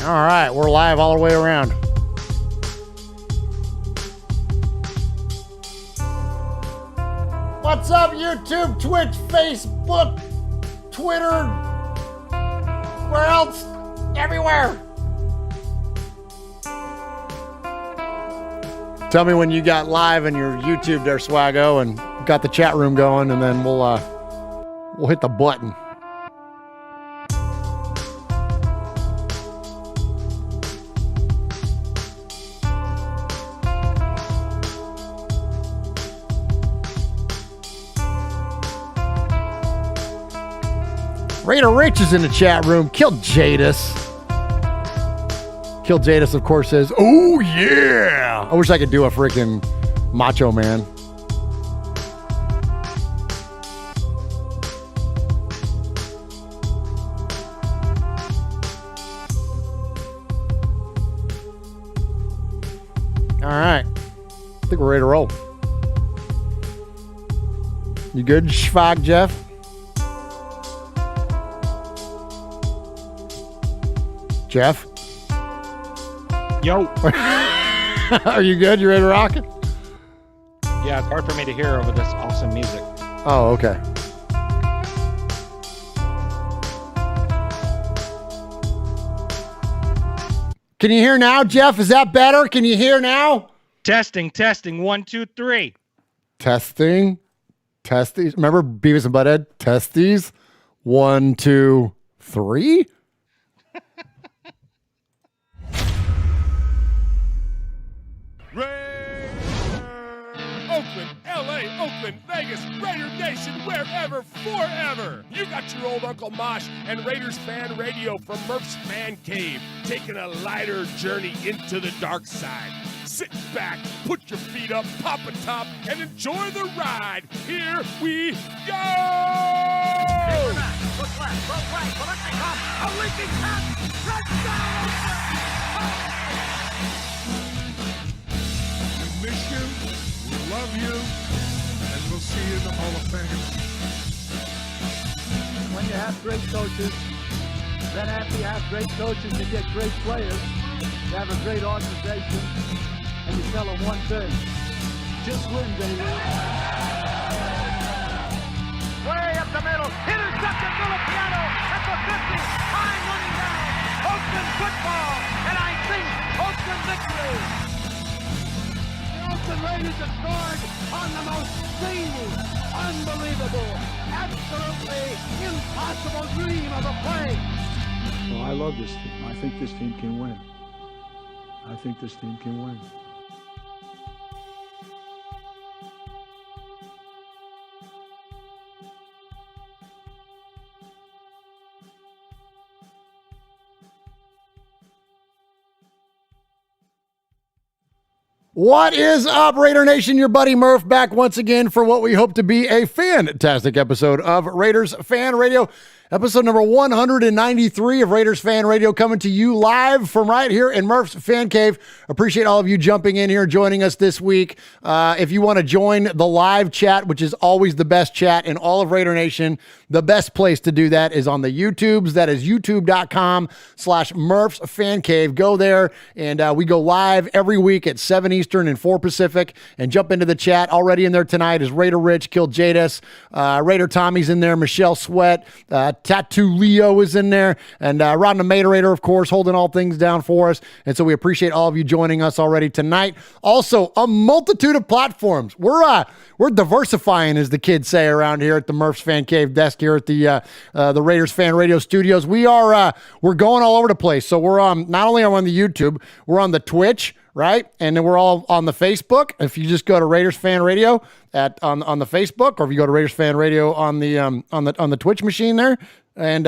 All right, we're live all the way around. What's up, YouTube, Twitch, Facebook, Twitter, where else? Everywhere. Tell me when you got live in your YouTube there, Swaggo, and got the chat room going, and then we'll hit the button. Raider Rich is in the chat room. Kill Jadis. Kill Jadis, of course, says, oh, yeah. I wish I could do a freaking Macho Man. All right. I think we're ready to roll. You good, Schwag, Jeff? Jeff? Yo. Are you good? You ready to rock it? Yeah, it's hard for me to hear over this awesome music. Oh, okay. Can you hear now, Jeff? Is that better? Can you hear now? Testing. 1, 2, 3. Testing. Remember Beavis and Butthead? Testes. 1, 2, 3. Oakland, LA, Oakland, Vegas, Raider Nation, wherever, forever. You got your old Uncle Mosh and Raiders Fan Radio from Murf's Man Cave, taking a lighter journey into the dark side. Sit back, put your feet up, pop a top, and enjoy the ride. Here we go! Look left, look right, look right, a leaking pass, touchdown! We miss you, we love you, and we'll see you in the Hall of Fame. When you have great coaches, then after you have great coaches, you get great players, you have a great organization, and you tell them one thing, just win, baby. Way up the middle, intercepted Filipiano at the 50, time running down, Oakland football, and I think Oakland victory. The Oakland Raiders have scored on the most zany, unbelievable, absolutely impossible dream of a play. Well, I love this team. I think this team can win. What is up, Raider Nation? Your buddy Murf back once again for what we hope to be a fantastic episode of Raiders Fan Radio. Episode number 193 of Raiders Fan Radio, coming to you live from right here in Murf's Fan Cave. Appreciate all of you jumping in here, joining us this week. If you want to join the live chat, which is always the best chat in all of Raider Nation, the best place to do that is on the YouTubes. That is youtube.com/Murf's Fan Cave. Go there, and we go live every week at 7 Eastern and 4 Pacific, and jump into the chat. Already in there tonight is Raider Rich, Kill Jadis, Raider Tommy's in there, Michelle Sweat, Tattoo Leo is in there, and Rodney Materator, of course, holding all things down for us. And so we appreciate all of you joining us already tonight. Also, a multitude of platforms. We're diversifying, as the kids say around here at the Murf's Fan Cave desk here at the Raiders Fan Radio Studios. We're going all over the place. So we're not only on the YouTube, we're on the Twitch, right? And then we're all on the Facebook. If you just go to Raiders Fan Radio on the Facebook, or if you go to Raiders Fan Radio on the Twitch machine there, and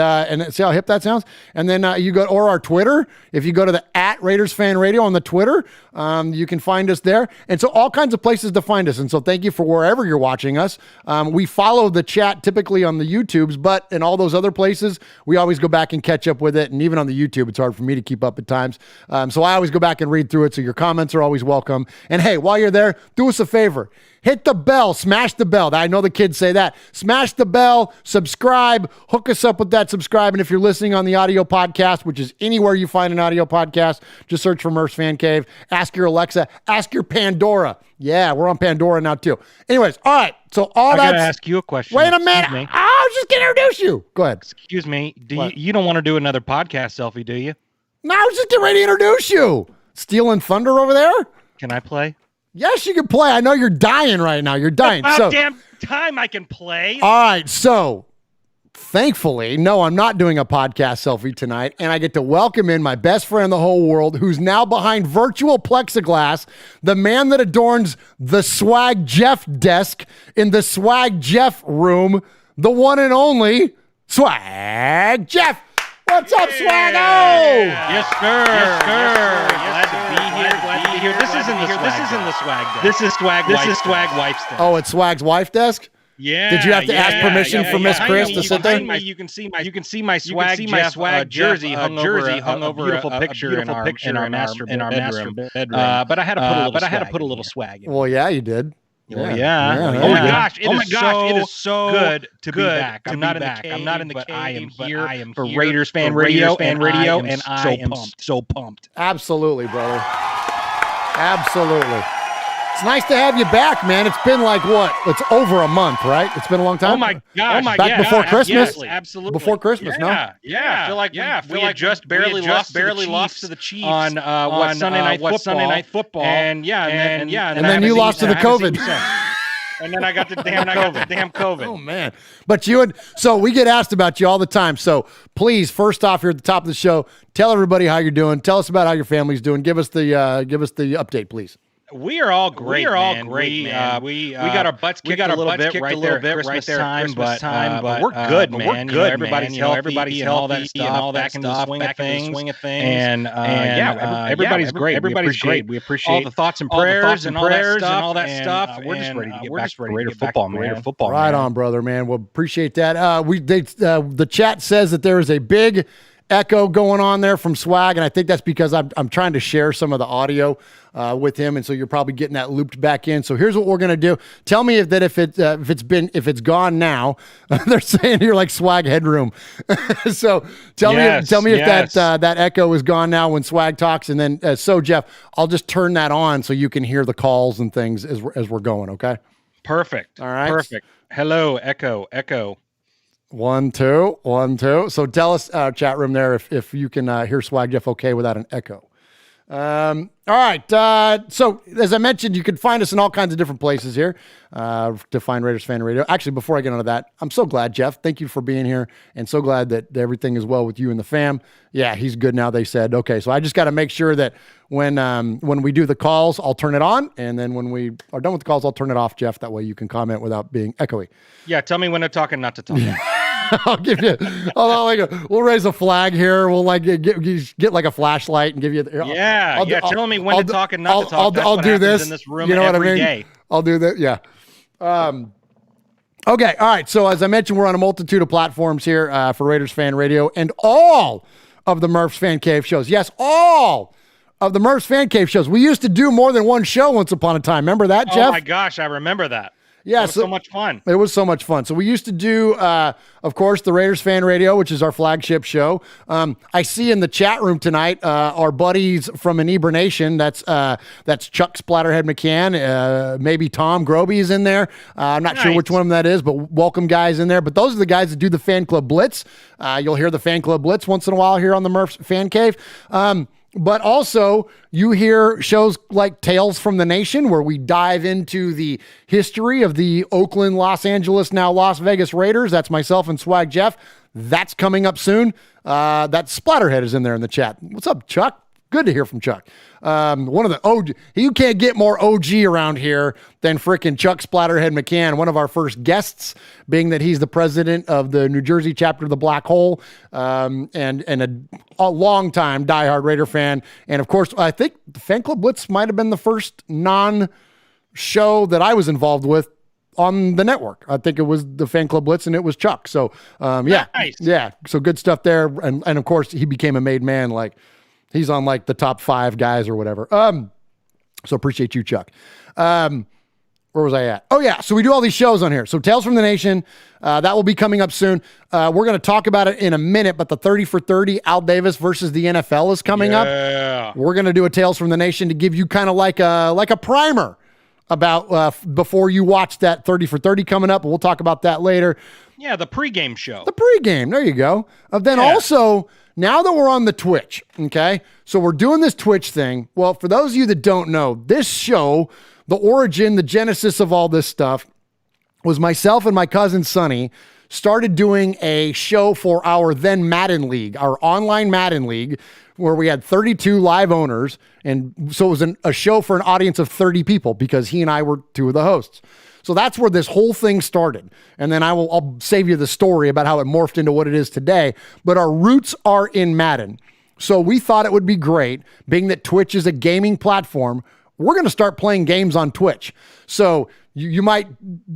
see how hip that sounds. And then you go, or our Twitter. If you go to the @Raiders Fan Radio on the Twitter, you can find us there. And so all kinds of places to find us. And so thank you for wherever you're watching us. We follow the chat typically on the YouTubes, but in all those other places, we always go back and catch up with it. And even on the YouTube, it's hard for me to keep up at times. So I always go back and read through it. So your comments are always welcome. And hey, while you're there, do us a favor. Hit the bell, smash the bell. I know the kids say that. Smash the bell, subscribe, hook us up with that subscribe. And if you're listening on the audio podcast, which is anywhere you find an audio podcast, just search for Murf's Fan Cave. Ask your Alexa, ask your Pandora. Yeah, we're on Pandora now too. Anyways, all right. So I gotta ask you a question. Wait a minute. I was just going to introduce you. Go ahead. Excuse me. You don't want to do another podcast selfie, do you? No, I was just getting ready to introduce you. Stealing thunder over there? Can I play? Yes, you can play. I know you're dying right now. You're dying. About damn time I can play. All right. So thankfully, no, I'm not doing a podcast selfie tonight. And I get to welcome in my best friend in the whole world, who's now behind virtual plexiglass, the man that adorns the Swag Jeff desk in the Swag Jeff room, the one and only Swag Jeff. What's up, Swaggo? Yes, sir. Yes, sir. Glad to be here. This isn't the swag desk. This is swag wife's desk. Oh, it's Swag's wife desk? Yeah. Did you have to ask permission from Miss Chris to sit there? You can see my swag jersey hung over a beautiful picture in our master bedroom. But I had to put a little swag in. Well, yeah, you did. Well, yeah. Oh my gosh! It is so good to be back. I'm not in the cave, but I am here for Raiders Fan Radio, and I am so pumped. Absolutely, brother. Absolutely. It's nice to have you back, man. It's been like what? It's over a month, right? It's been a long time. Oh my gosh! Back before Christmas. Yes, absolutely. Before Christmas, no? Yeah. I feel like we just barely lost to the Chiefs on what Sunday Night Football, and then you lost to the COVID. And then I got the damn COVID. Oh man! But so we get asked about you all the time. So please, first off, here at the top of the show, tell everybody how you're doing. Tell us about how your family's doing. Give us the update, please. We are all great. Man. We got our butts kicked a little bit right there at Christmas time, but we're good, man. We're good, everybody's healthy, everybody's all that stuff, all back in the swing of things, and everybody's great. Everybody's great. We appreciate all the thoughts and prayers and all that stuff. We're just ready to get back to Raider football, man. Right on, brother, man. Well, appreciate that. The chat says that there is a big echo going on there from Swag, and I think that's because I'm trying to share some of the audio with him, and so you're probably getting that looped back in. So here's what we're gonna do. Tell me if it's gone now. They're saying you're like Swag headroom. So tell me if that echo is gone now when Swag talks, and then so Jeff, I'll just turn that on so you can hear the calls and things as we're going. Okay. Perfect. All right. Perfect. Hello, echo. 1 2 1 2. So tell us, chat room there, if you can hear Swag Jeff okay without an echo. All right. So as I mentioned, you can find us in all kinds of different places here to find Raiders Fan Radio. Actually, before I get into that, I'm so glad, Jeff. Thank you for being here, and so glad that everything is well with you and the fam. Yeah, he's good now. They said okay. So I just got to make sure that when we do the calls, I'll turn it on, and then when we are done with the calls, I'll turn it off, Jeff. That way you can comment without being echoey. Yeah, tell me when to talk and not to talk. I'll give you. We'll raise a flag here. We'll get like a flashlight and give you. Tell me when to talk and not to talk. I'll do this in this room. You know what I mean? Day. I'll do that. Yeah. Okay. All right. So as I mentioned, we're on a multitude of platforms here for Raiders Fan Radio and all of the Murf's Fan Cave shows. Yes, all of the Murf's Fan Cave shows. We used to do more than one show once upon a time. Remember that, Jeff? Oh my gosh, I remember that. Yeah, it was so much fun. It was so much fun. So we used to do, of course, the Raiders Fan Radio, which is our flagship show. I see in the chat room tonight our buddies from Inebra Nation. That's Chuck Splatterhead McCann. Maybe Tom Groby is in there. I'm not sure which one of them that is, but welcome guys in there. But those are the guys that do the Fan Club Blitz. You'll hear the Fan Club Blitz once in a while here on the Murph's Fan Cave. But also, you hear shows like Tales from the Nation, where we dive into the history of the Oakland, Los Angeles, now Las Vegas Raiders. That's myself and Swag Jeff. That's coming up soon. That Splatterhead is in there in the chat. What's up, Chuck? Good to hear from Chuck. One of the OG. You can't get more OG around here than frickin' Chuck Splatterhead McCann, one of our first guests, being that he's the president of the New Jersey chapter of the Black Hole, and a long-time diehard Raider fan. And, of course, I think the Fan Club Blitz might have been the first non-show that I was involved with on the network. I think it was the Fan Club Blitz, and it was Chuck. So, Nice. Yeah, so good stuff there. And, of course, he became a made man, like, he's on like the top 5 guys or whatever. So appreciate you, Chuck. Where was I at? Oh, yeah. So we do all these shows on here. So Tales from the Nation, that will be coming up soon. We're going to talk about it in a minute, but the 30 for 30 Al Davis versus the NFL is coming up. We're going to do a Tales from the Nation to give you kind of like a primer about before you watch that 30 for 30 coming up. We'll talk about that later. Yeah, the pregame show. The pregame. There you go. Then also, now that we're on the Twitch, okay? So we're doing this Twitch thing. Well, for those of you that don't know, this show, the origin, the genesis of all this stuff was myself and my cousin Sonny started doing a show for our then Madden League, our online Madden League, where we had 32 live owners. And so it was a show for an audience of 30 people because he and I were two of the hosts. So that's where this whole thing started. And then I'll save you the story about how it morphed into what it is today. But our roots are in Madden. So we thought it would be great, being that Twitch is a gaming platform, we're going to start playing games on Twitch. So you might,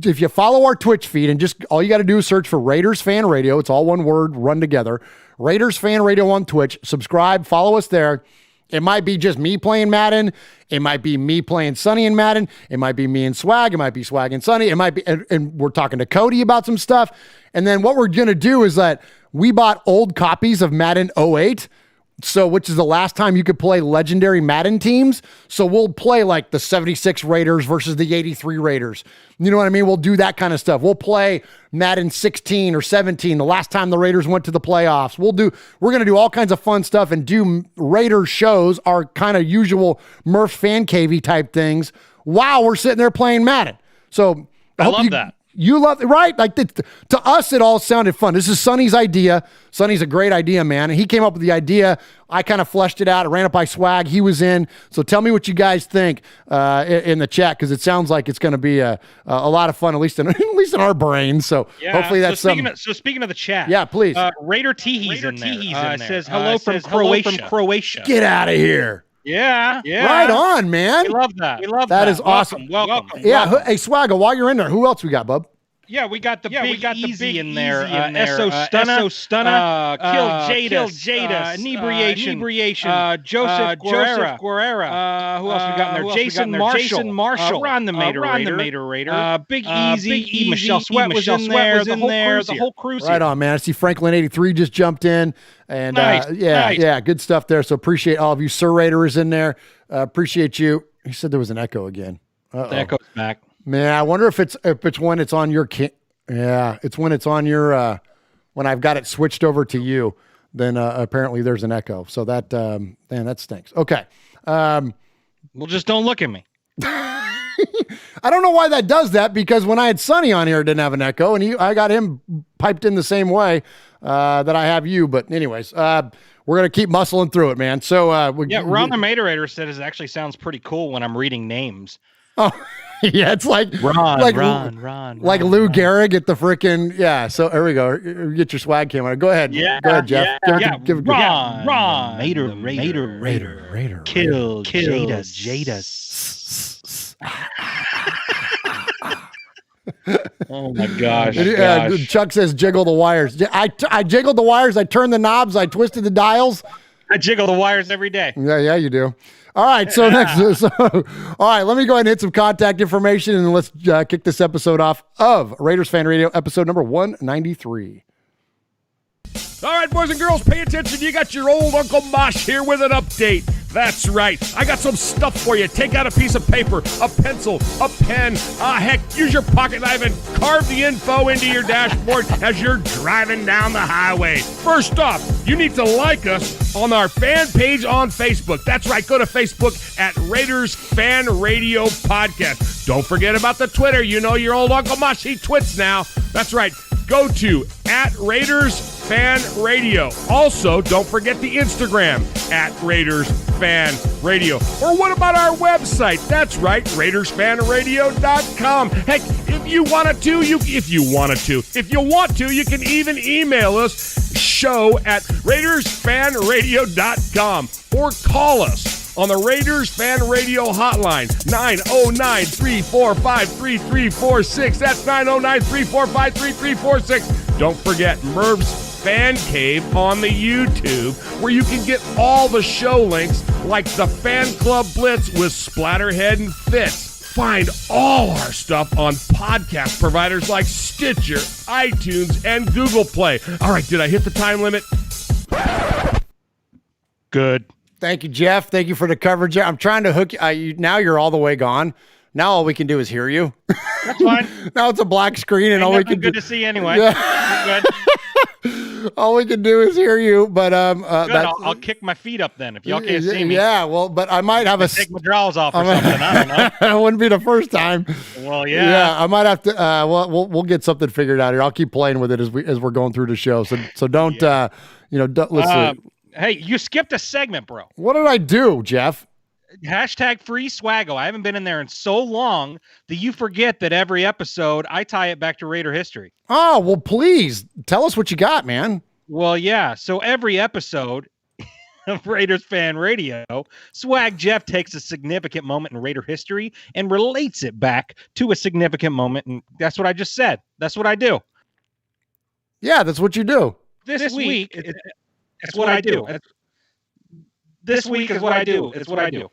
if you follow our Twitch feed, and just all you got to do is search for Raiders Fan Radio. It's all one word, run together. Raiders Fan Radio on Twitch. Subscribe, follow us there. It might be just me playing Madden. It might be me playing Sonny and Madden. It might be me and Swag. It might be Swag and Sonny. It might be, and we're talking to Cody about some stuff. And then what we're going to do is that we bought old copies of Madden 08. So, which is the last time you could play legendary Madden teams. So we'll play like the 76 Raiders versus the 83 Raiders. You know what I mean? We'll do that kind of stuff. We'll play Madden 16 or 17, the last time the Raiders went to the playoffs. We're going to do all kinds of fun stuff and do Raider shows, our kind of usual Murf fan cavey type things, while we're sitting there playing Madden. So I love that. You love it, right? Like to us, it all sounded fun. This is Sonny's idea. Sonny's a great idea, man. And he came up with the idea. I kind of fleshed it out. I ran it by Swag. He was in. So tell me what you guys think in the chat, because it sounds like it's going to be a lot of fun, at least in our brains. So hopefully that's something. So speaking of the chat, yeah, please. Raider Teehee's in there. It says hello from Croatia. Get out of here. Yeah. Right on, man. We love that. That is awesome. Welcome. Yeah. Hey, Swagga, while you're in there, who else we got, bub? Yeah, we got the big easy in there. Esso Stunna, Kill Jada, Inebriation, Joseph Guerrera. Who else we got in there? Jason Marshall, Ron the Mater Raider, Big Easy, Michelle Sweat was in there. The whole crew's right on, man. I see Franklin 83 just jumped in. And nice. Yeah, good stuff there. So appreciate all of you. Sir Raider is in there. Appreciate you. He said there was an echo again. The echo's back. Man, I wonder if it's when it's on your it's when it's on your when I've got it switched over to you, then apparently there's an echo. So that man, that stinks. Okay. Well, just don't look at me. I don't know why that does that, because when I had Sonny on here, it didn't have an echo, and I got him piped in the same way that I have you. But anyways, we're gonna keep muscling through it, man. So Ron the Materator said it actually sounds pretty cool when I'm reading names. Oh. Yeah, it's like Ron, like Lou Gehrig at the freaking So there we go. Get your swag camera. Go ahead. Yeah, go ahead, Jeff. Ron, Raider, kill Jada. Oh my gosh! Chuck says jiggle the wires. I jiggled the wires. I turned the knobs. I twisted the dials. I jiggle the wires every day. Yeah, you do. All right, so next, all right, let me go ahead and hit some contact information, and let's kick this episode off of Raiders Fan Radio, episode number 193. All right, boys and girls, pay attention. You got your old Uncle Mosh here with an update. That's right. I got some stuff for you. Take out a piece of paper, a pencil, a pen. Heck, use your pocket knife and carve the info into your dashboard as you're driving down the highway. First off, you need to like us on our fan page on Facebook. That's right. Go to Facebook at Raiders Fan Radio Podcast. Don't forget about the Twitter. You know your old Uncle Mosh, he twits now. That's right. Go to at Raiders Fan Radio. Also, don't forget the Instagram at Raiders Fan Radio. Or what about our website? That's right, RaidersFanRadio.com. Heck, if you want to, you can even email us show@RaidersFanRadio.com or call us on the Raiders Fan Radio hotline, 909-345-3346. That's 909-345-3346. Don't forget, Murf's Fan Cave on the YouTube, where you can get all the show links like the Fan Club Blitz with Splatterhead and Fitz. Find all our stuff on podcast providers like Stitcher, iTunes, and Google Play. All right, did I hit the time limit? Good. Thank you, Jeff. Thank you for the coverage. I'm trying to hook you. Now you're all the way gone. Now all we can do is hear you. That's fine. Now it's a black screen, and all we can do. Good to see you anyway. Yeah. Good. All we can do is hear you. But good. I'll kick my feet up then if y'all can't see me. Yeah. Well, but I might have take my drawers off or something. I don't know. It wouldn't be the first time. Well, yeah. Yeah. I might have to. We'll get something figured out here. I'll keep playing with it as we're going through the show. So don't. Don't listen. Hey, you skipped a segment, bro. What did I do, Jeff? Hashtag free Swaggo. I haven't been in there in so long that you forget that every episode I tie it back to Raider history. Oh, well, please tell us what you got, man. Well, yeah. So every episode of Raiders Fan Radio, Swag Jeff takes a significant moment in Raider history and relates it back to a significant moment. And that's what I just said. That's what I do. Yeah, that's what you do. This week, it's what I do. This week is what I do. It's what I do.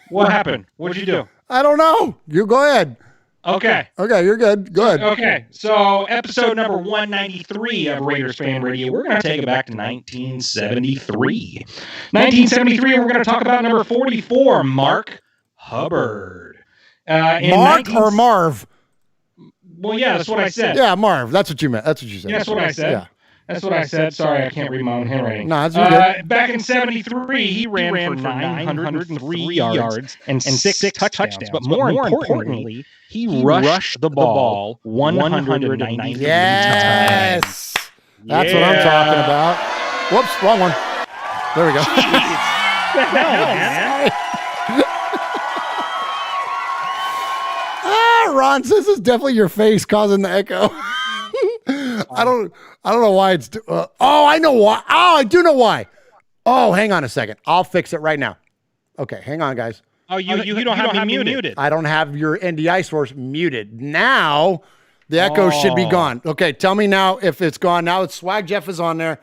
What happened? What'd you do? I don't know. You go ahead. Okay. Okay, you're good. Go ahead. Okay. So episode number 193 of Raiders Fan Radio, we're going to take it back to 1973. 1973, we're going to talk about number 44, Mark Hubbard. Mark or Marv? Well, yeah, that's what I said. Yeah, Marv. That's what you meant. That's what you said. Yeah, that's what I said. Yeah. That's what I said. Sorry, I can't read my own handwriting. No, that's good. Back in 73, he ran for 903 yards and six touchdowns. But more importantly, he rushed the ball 190 times. Yes. That's what I'm talking about. Whoops, wrong one. There we go. What the hell, man? Ron says it's definitely your face causing the echo. I don't know why it's. I know why. Oh, I do know why. Oh, hang on a second. I'll fix it right now. Okay, hang on, guys. Oh, you don't have me muted. I don't have your NDI source muted. Now the echo should be gone. Okay, tell me now if it's gone. Now it's Swag Jeff is on there.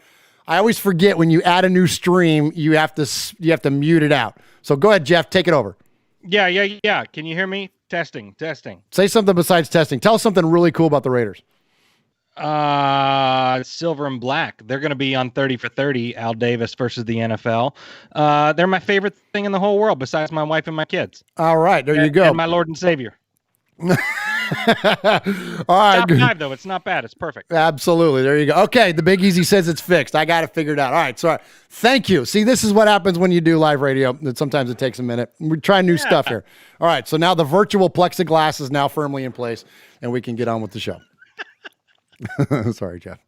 I always forget when you add a new stream, you have to mute it out. So go ahead, Jeff. Take it over. Yeah. Can you hear me? Testing. Say something besides testing. Tell us something really cool about the Raiders. Silver and black. They're going to be on 30 for 30, Al Davis versus the NFL. They're my favorite thing in the whole world besides my wife and my kids. All right, there you go. And my Lord and Savior. All right. Top 5, though. It's not bad. It's perfect. Absolutely. There you go. Okay, the Big Easy says it's fixed. I got it figured out. All right, sorry. Thank you. See, this is what happens when you do live radio. Sometimes it takes a minute. We try new stuff here. All right, so now the virtual plexiglass is now firmly in place, and we can get on with the show. Sorry, Jeff.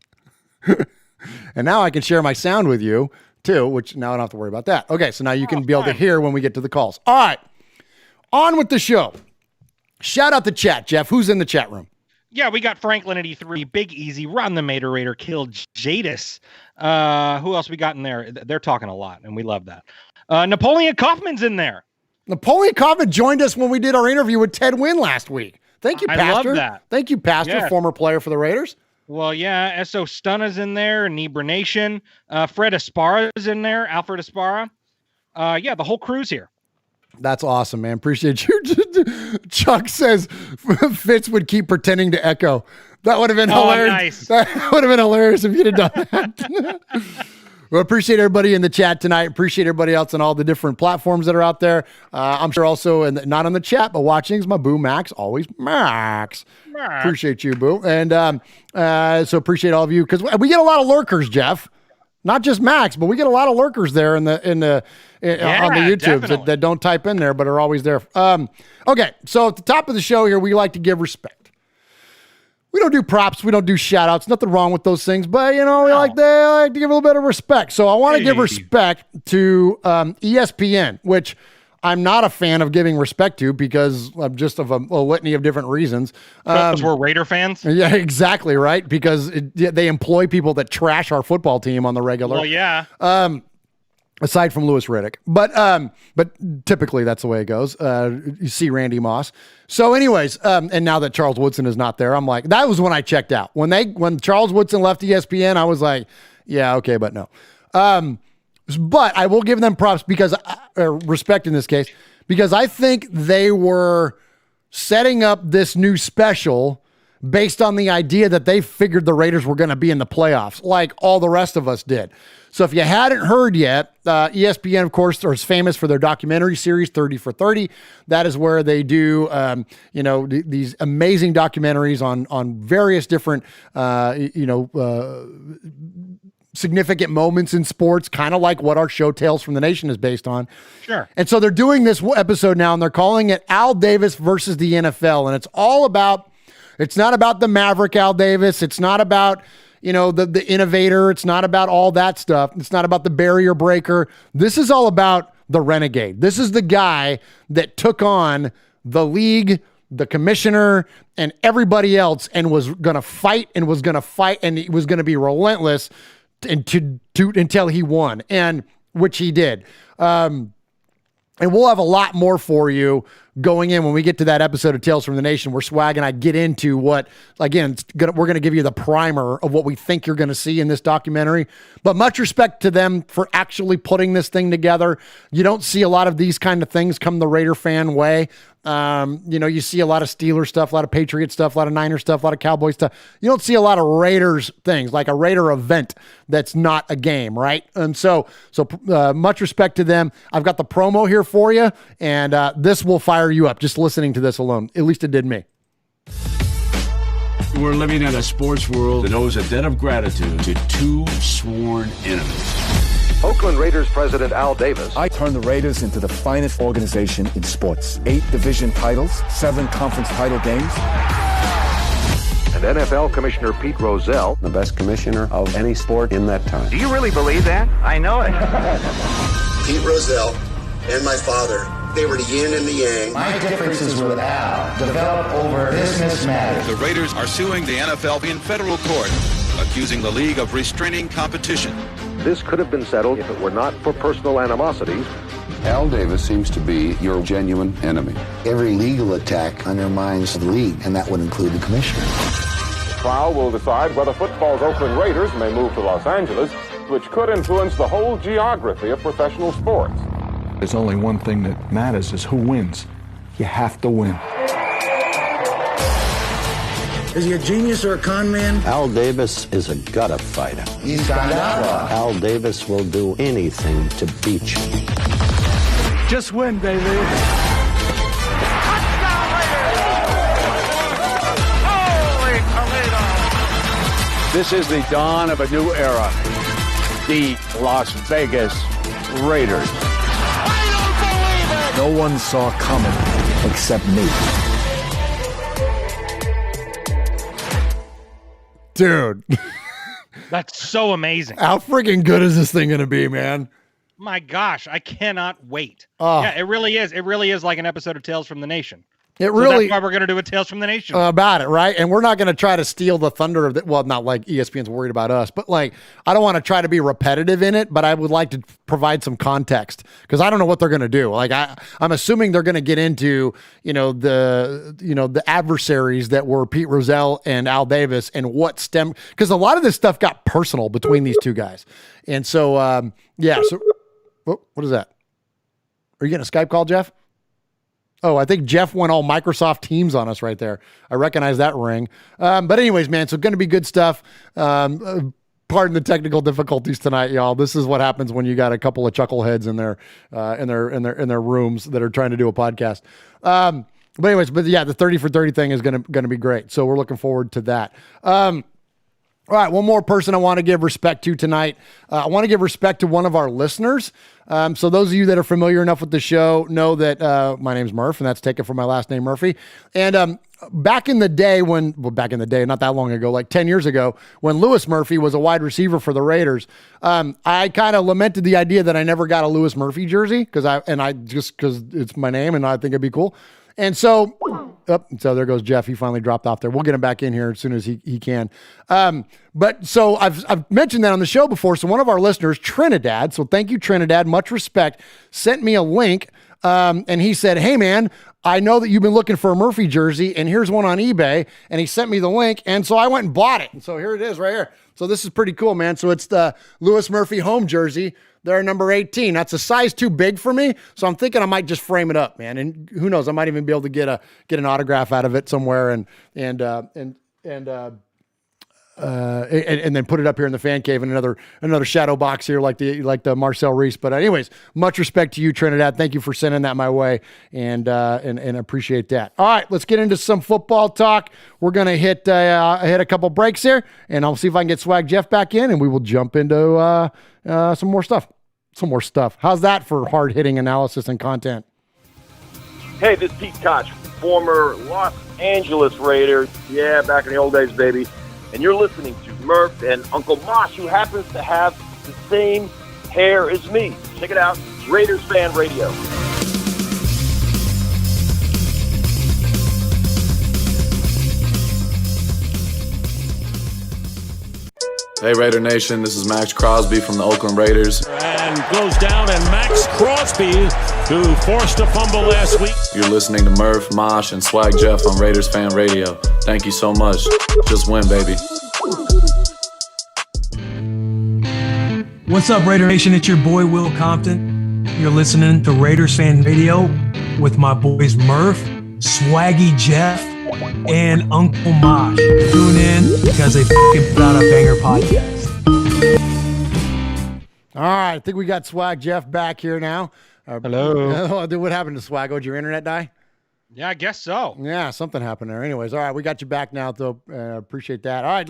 And now I can share my sound with you, too, which now I don't have to worry about that. Okay, so now you can be able to hear when we get to the calls. All right, on with the show. Shout out the chat, Jeff. Who's in the chat room? Yeah, we got Franklin 83, Big Easy, Ron the Mater Raider, killed Jadis. Who else we got in there? They're talking a lot, and we love that. Napoleon Kaufman's in there. Napoleon Kaufman joined us when we did our interview with Ted Wynn last week. Thank you, Pastor. I love that. Thank you, Pastor, former player for the Raiders. Well, yeah, S.O. Stunna's in there, Nebra Nation. Fred Aspara's in there, Alfred Aspara. Yeah, the whole crew's here. That's awesome, man. Appreciate you. Chuck says Fitz would keep pretending to echo. That would have been hilarious. Nice. That would have been hilarious if you'd have done that. Well, appreciate everybody in the chat tonight. Appreciate everybody else on all the different platforms that are out there. I'm sure also, not on the chat, but watching is my boo Max. Always Max. Appreciate you, boo. And so appreciate all of you because we get a lot of lurkers, Jeff. Not just Max, but we get a lot of lurkers there on the YouTube that don't type in there, but are always there. Okay, so at the top of the show here, we like to give respect. We don't do props. We don't do shout outs. Nothing wrong with those things. But, we like to give a little bit of respect. So I want to give respect to ESPN, which I'm not a fan of giving respect to because of just of a litany of different reasons. Because we're Raider fans? Yeah, exactly, right? Because they employ people that trash our football team on the regular. Well, yeah. aside from Louis Riddick. But typically that's the way it goes. You see Randy Moss. So anyways, and now that Charles Woodson is not there, I'm like, that was when I checked out. When Charles Woodson left ESPN, I was like, yeah, okay, but no. But I will give them props because respect in this case, because I think they were setting up this new special based on the idea that they figured the Raiders were going to be in the playoffs, like all the rest of us did. So if you hadn't heard yet, ESPN, of course, is famous for their documentary series, 30 for 30. That is where they do, these amazing documentaries on various different, significant moments in sports, kind of like what our show Tales from the Nation is based on. Sure. And so they're doing this episode now, and they're calling it Al Davis versus the NFL. And it's not about the Maverick Al Davis. It's not about, the innovator. It's not about all that stuff. It's not about the barrier breaker. This is all about the renegade. This is the guy that took on the league, the commissioner, and everybody else, and was going to fight, and he was going to be relentless until he won, and which he did. And we'll have a lot more for you going in when we get to that episode of Tales from the Nation, where Swag and I get into what, again, we're going to give you the primer of what we think you're going to see in this documentary. But much respect to them for actually putting this thing together. You don't see a lot of these kind of things come the Raider fan way. You see a lot of Steelers stuff, a lot of Patriot stuff, a lot of Niner stuff, a lot of Cowboy stuff. You don't see a lot of Raiders things, like a Raider event that's not a game, right? And so much respect to them. I've got the promo here for you, and this will fire you up just listening to this alone. At least it did me. We're living in a sports world that owes a debt of gratitude to two sworn enemies. Oakland Raiders president Al Davis. I turned the Raiders into the finest organization in sports. 8 division titles, 7 conference title games. And NFL Commissioner Pete Rozelle. The best commissioner of any sport in that time. Do you really believe that? I know it. Pete Rozelle and my father, they were the yin and the yang. My differences with Al developed over business matters. The Raiders are suing the NFL in federal court, accusing the league of restraining competition. This could have been settled if it were not for personal animosities. Al Davis seems to be your genuine enemy. Every legal attack undermines the league, and that would include the commissioner. The trial will decide whether football's Oakland Raiders may move to Los Angeles, which could influence the whole geography of professional sports. There's only one thing that matters, is who wins. You have to win. Is he a genius or a con man? Al Davis is a gutter fighter. He's got outlaw. Al Davis will do anything to beat you. Just win, baby. Touchdown, Raiders! Holy Toledo! This is the dawn of a new era. The Las Vegas Raiders. No one saw coming except me. Dude. That's so amazing. How freaking good is this thing going to be, man? My gosh, I cannot wait. Yeah, it really is. It really is like an episode of Tales from the Nation. It really. That's why we're going to do a Tales from the Nation about it, right? And we're not going to try to steal the thunder of it. Well, not like ESPN's worried about us, but like I don't want to try to be repetitive in it, but I would like to provide some context because I don't know what they're going to do. Like I'm assuming they're going to get into the adversaries that were Pete Rozelle and Al Davis and what stemmed, because a lot of this stuff got personal between these two guys, and so So what is that? Are you getting a Skype call, Jeff? Oh, I think Jeff went all Microsoft Teams on us right there. I recognize that ring. But anyways, man, so going to be good stuff. Pardon the technical difficulties tonight, y'all. This is what happens when you got a couple of chuckleheads in their rooms that are trying to do a podcast. But the 30 for 30 thing is going to be great. So we're looking forward to that. All right, one more person I want to give respect to tonight. I want to give respect to one of our listeners. So those of you that are familiar enough with the show know that my name's Murf, and that's taken from my last name, Murphy. And back in the day, not that long ago, like 10 years ago, when Louis Murphy was a wide receiver for the Raiders, I kind of lamented the idea that I never got a Louis Murphy jersey because it's my name and I think it'd be cool. And so So there goes Jeff. He finally dropped off there. We'll get him back in here as soon as he can. But so I've mentioned that on the show before. So one of our listeners, Trinidad, so thank you, Trinidad, much respect, sent me a link. And he said, hey, man, I know that you've been looking for a Murphy jersey, and here's one on eBay. And he sent me the link, and so I went and bought it. And so here it is right here. So this is pretty cool, man. So it's the Lewis Murphy home jersey. They're number 18. That's a size too big for me, so I'm thinking I might just frame it up, man. And who knows, I might even be able to get an autograph out of it somewhere and then put it up here in the fan cave in another shadow box here like the Marcel Reese. But anyways, much respect to you, Trinidad. Thank you for sending that my way, and appreciate that. All right, let's get into some football talk. We're gonna hit a couple breaks here, and I'll see if I can get Swag Jeff back in, and we will jump into some more stuff. How's that for hard-hitting analysis and content? Hey, this is Pete Koch, former Los Angeles Raider. Yeah, back in the old days, baby. And you're listening to Murf and Uncle Mosh, who happens to have the same hair as me. Check it out, Raiders Fan Radio. Hey Raider Nation, this is Max Crosby from the Oakland Raiders. And goes down, and Max Crosby, who forced a fumble last week. You're listening to Murf, Mosh, and Swag Jeff on Raiders Fan Radio. Thank you so much. Just win, baby. What's up, Raider Nation? It's your boy, Will Compton. You're listening to Raiders Fan Radio with my boys Murf, Swaggy Jeff, and Uncle Mosh. Tune in because they fucking put out a banger podcast. All right, I think we got Swag Jeff back here now. Hello. What happened to Swag? Did your internet die? Yeah, I guess so. Yeah, something happened there. Anyways, all right, we got you back now, though. Appreciate that. All right,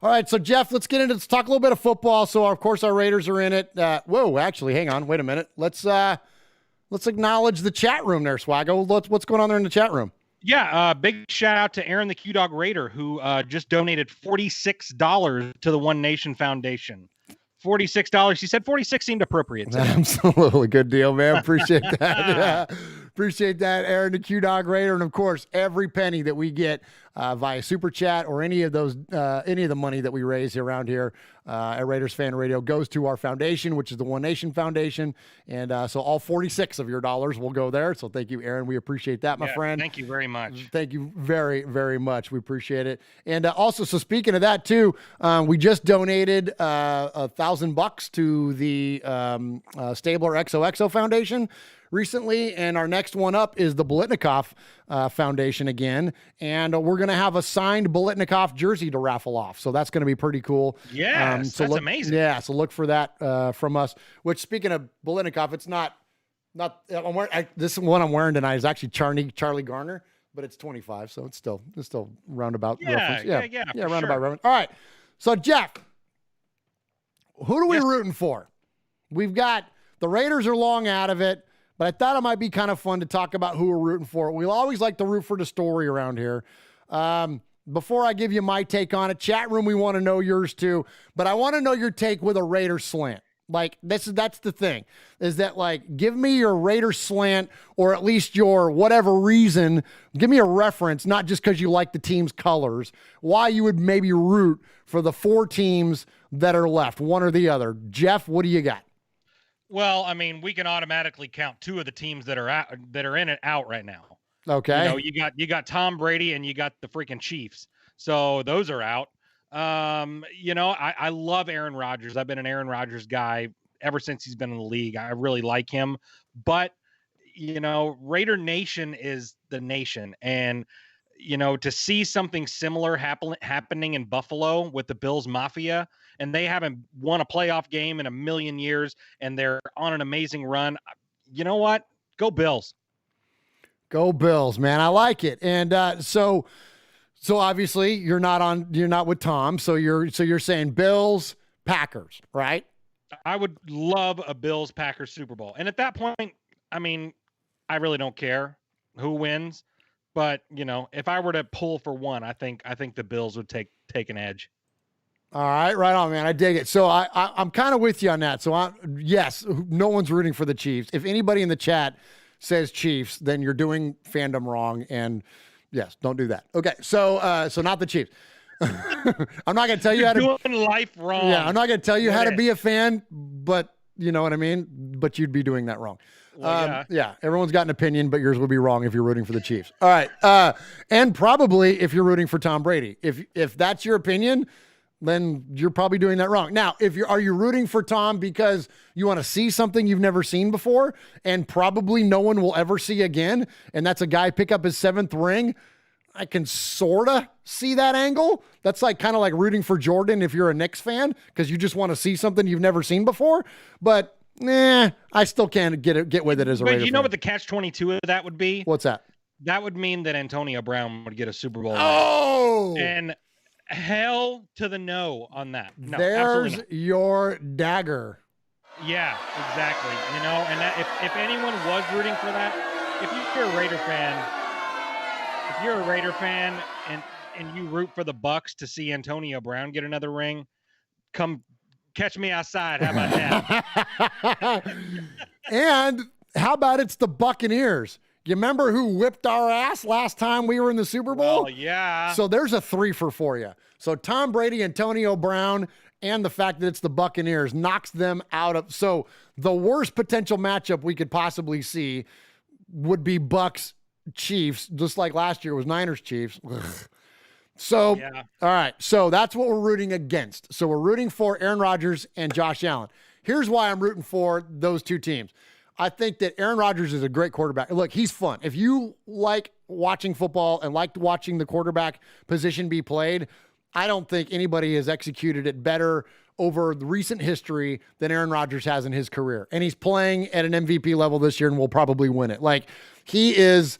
all right, so Jeff, let's talk a little bit of football. So, of course, our Raiders are in it. Actually, hang on, wait a minute. Let's acknowledge the chat room there, Swaggo. What's going on there in the chat room? Yeah, big shout out to Aaron the Q-Dog Raider, who just donated $46 to the One Nation Foundation. $46. He said 46 seemed appropriate today. Absolutely. Good deal, man. Appreciate that. Yeah. Appreciate that, Aaron the Q-Dog Raider. And, of course, every penny that we get via Super Chat or any of the money that we raise around here at Raiders Fan Radio goes to our foundation, which is the One Nation Foundation. And so all 46 of your dollars will go there. So thank you, Aaron. We appreciate that, my friend. Thank you very much. Thank you very, very much. We appreciate it. And also, so speaking of that too, we just donated $1,000 to the Stabler XOXO Foundation recently, and our next one up is the Bolitnikoff Foundation again, and we're going to have a signed Bolitnikoff jersey to raffle off, so that's going to be pretty cool. Yes, that's amazing. Yeah, so look for that from us, which, speaking of Bolitnikoff, it's not this one I'm wearing tonight is actually Charlie Garner, but it's 25, so it's still roundabout reference. Yeah, roundabout reference. All right, so Jeff, who are we rooting for? We've got the Raiders are long out of it, but I thought it might be kind of fun to talk about who we're rooting for. We always like to root for the story around here. Before I give you my take on it, chat room, we want to know yours too, but I want to know your take with a Raider slant. Like, that's the thing, is that, like, give me your Raider slant, or at least your whatever reason. Give me a reference, not just because you like the team's colors, why you would maybe root for the 4 teams that are left, one or the other. Jeff, what do you got? Well, I mean, we can automatically count 2 of the teams that are in it out right now. Okay. You got Tom Brady and you got the freaking Chiefs. So those are out. I love Aaron Rodgers. I've been an Aaron Rodgers guy ever since he's been in the league. I really like him. But, Raider Nation is the nation. And, to see something similar happening in Buffalo with the Bills Mafia, and they haven't won a playoff game in a million years, and they're on an amazing run. You know what? Go Bills. Go Bills, man. I like it. And so obviously you're not with Tom. So you're saying Bills, Packers, right? I would love a Bills Packers Super Bowl. And at that point, I mean, I really don't care who wins, but if I were to pull for one, I think the Bills would take an edge. All right, right on, man. I dig it. So I'm kind of with you on that. So yes, no one's rooting for the Chiefs. If anybody in the chat says Chiefs, then you're doing fandom wrong. And yes, don't do that. Okay, so not the Chiefs. I'm not going to tell you how to doing life wrong. Yeah, I'm not going to tell you how to be a fan, but you know what I mean? But you'd be doing that wrong. Well, yeah, everyone's got an opinion, but yours will be wrong if you're rooting for the Chiefs. All right. And probably if you're rooting for Tom Brady. If that's your opinion, then you're probably doing that wrong. Now, are you rooting for Tom because you want to see something you've never seen before and probably no one will ever see again, and that's a guy pick up his 7th ring? I can sort of see that angle. That's like kind of like rooting for Jordan if you're a Knicks fan because you just want to see something you've never seen before. But I still can't get with it as a Raider But you know fan. what the catch-22 of that would be? What's that? That would mean that Antonio Brown would get a Super Bowl. Oh! And hell to the no on that. No, there's your dagger. Yeah, exactly. You know, and that, if anyone was rooting for that, if you're a Raider fan and you root for the Bucks to see Antonio Brown get another ring, come catch me outside. How about that? And how about it's the Buccaneers? You remember who whipped our ass last time we were in the Super Bowl? Oh, yeah. So there's a 3 for you. So Tom Brady, Antonio Brown, and the fact that it's the Buccaneers knocks them out of. So the worst potential matchup we could possibly see would be Bucks Chiefs, just like last year was Niners Chiefs. So, yeah. All right. So that's what we're rooting against. So we're rooting for Aaron Rodgers and Josh Allen. Here's why I'm rooting for those two teams. I think that Aaron Rodgers is a great quarterback. Look, he's fun. If you like watching football and like watching the quarterback position be played, I don't think anybody has executed it better over the recent history than Aaron Rodgers has in his career. And he's playing at an MVP level this year and will probably win it. Like, he is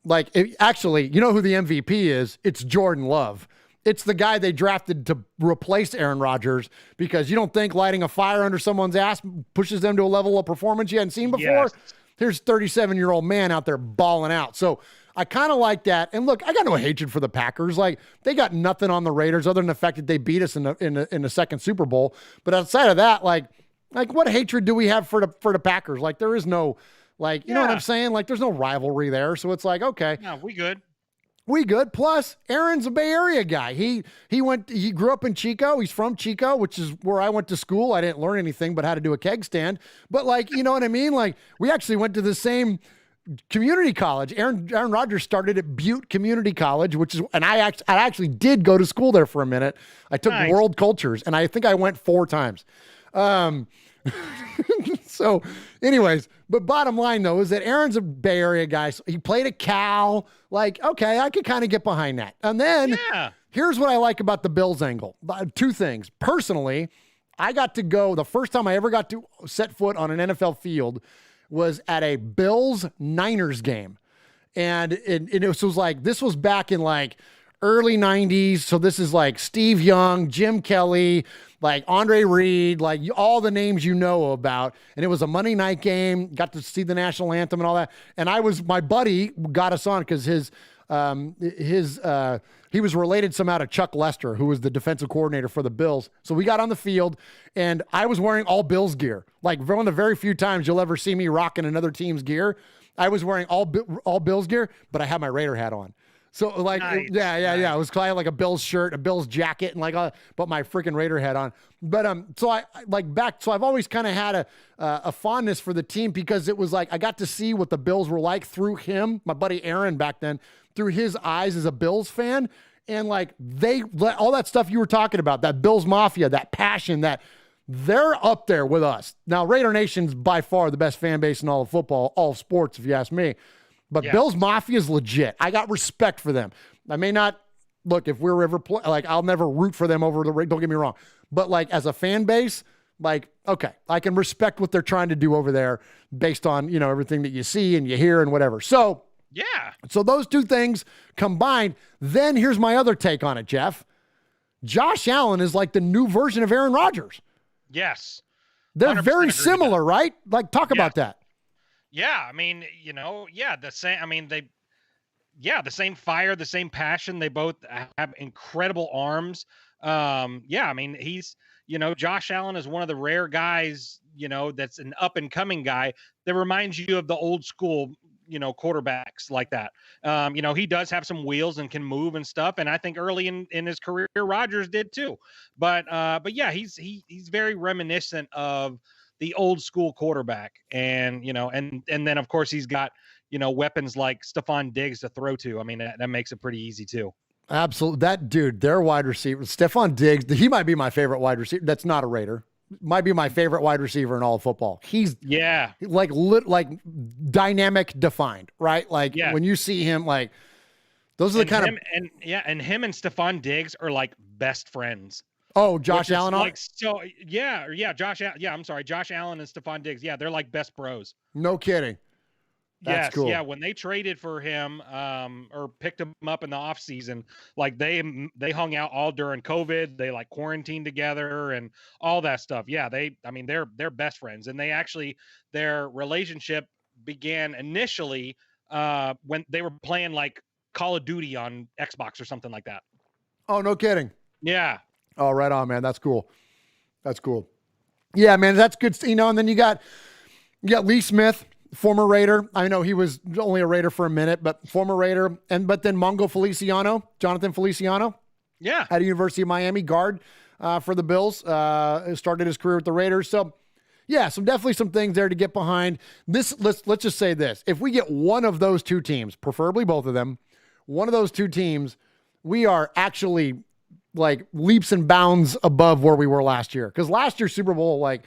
like, actually, you know who the MVP is? It's Jordan Love. It's the guy they drafted to replace Aaron Rodgers because you don't think lighting a fire under someone's ass pushes them to a level of performance you hadn't seen before? Yes. Here's a 37-year-old man out there balling out. So I kind of like that. And look, I got no hatred for the Packers. Like, they got nothing on the Raiders other than the fact that they beat us in the second Super Bowl. But outside of that, like what hatred do we have for the Packers? Like, there is no, like, you know what I'm saying? Like, there's no rivalry there. So it's like, okay. No, we good. We good. Plus, Aaron's a Bay Area guy. He grew up in Chico. He's from Chico, which is where I went to school. I didn't learn anything but how to do a keg stand. But, like, you know what I mean? Like, we actually went to the same community college. Aaron Rodgers started at Butte Community College, and I actually did go to school there for a minute. I took world cultures, and I think I went 4 times. So anyways, but bottom line though is that Aaron's a Bay Area guy. So he played at Cal. Like, okay, I could kind of get behind that. And then here's what I like about the Bills angle. 2 things. Personally, I got to go, the first time I ever got to set foot on an NFL field was at a Bills-Niners game. And it was like, this was back in like early 90s. So this is like Steve Young, Jim Kelly, like Andre Reed, like all the names you know about. And it was a Monday night game, got to see the national anthem and all that. And my buddy got us on because he was related somehow to Chuck Lester, who was the defensive coordinator for the Bills. So we got on the field and I was wearing all Bills gear. Like, one of the very few times you'll ever see me rocking another team's gear. I was wearing all Bills gear, but I had my Raider hat on. So like, nice. Yeah. It was kind of like a Bills shirt, a Bills jacket, and like, but my freaking Raider hat on. But so I've always kind of had a fondness for the team because it was like I got to see what the Bills were like through him, my buddy Aaron back then, through his eyes as a Bills fan, and like all that stuff you were talking about, that Bills Mafia, that passion, that they're up there with us. Now, Raider Nation's by far the best fan base in all of football, all of sports, if you ask me. But Bills Mafia is legit. I got respect for them. I may not look if we're ever I'll never root for them over the Raiders. Don't get me wrong. But like as a fan base, like, okay, I can respect what they're trying to do over there based on, you know, everything that you see and you hear and whatever. So so those 2 things combined. Then here's my other take on it, Jeff. Josh Allen is like the new version of Aaron Rodgers. Yes. They're very similar, right? Like, talk about that. Yeah, I mean, you know, the same. I mean, yeah, the same fire, the same passion. They both have incredible arms. Yeah, I mean, Josh Allen is one of the rare guys, that's an up and coming guy that reminds you of the old school, quarterbacks like that. He does have some wheels and can move and stuff. And I think early in his career, Rodgers did too. But yeah, he's very reminiscent of the old school quarterback. And, and then of course he's got, weapons like Stephon Diggs to throw to. I mean, that makes it pretty easy too. Absolutely. That dude, their wide receiver, Stephon Diggs, he might be my favorite wide receiver. That's not a Raider. Might be my favorite wide receiver in all of football. He's like dynamic defined, right? Like when you see him, like those are the kind of and him and Stephon Diggs are like best friends. Oh, Josh Allen. Josh Allen and Stephon Diggs. Yeah, they're like best bros. No kidding. That's cool. Yeah. When they traded for him, or picked him up in the offseason, like they hung out all during COVID. They like quarantined together and all that stuff. Yeah, they're best friends, and their relationship began initially when they were playing like Call of Duty on Xbox or something like that. Oh, no kidding. Yeah. Oh, right on, man. That's cool. Yeah, man, that's good. And then you got Lee Smith, former Raider. I know he was only a Raider for a minute, but former Raider. But then Jonathan Feliciano. Yeah. At the University of Miami, guard for the Bills. Started his career with the Raiders. So, yeah, definitely some things there to get behind. Let's just say this. If we get one of those two teams, preferably both of them, one of those two teams, we are actually like leaps and bounds above where we were last year. Because last year's Super Bowl, like,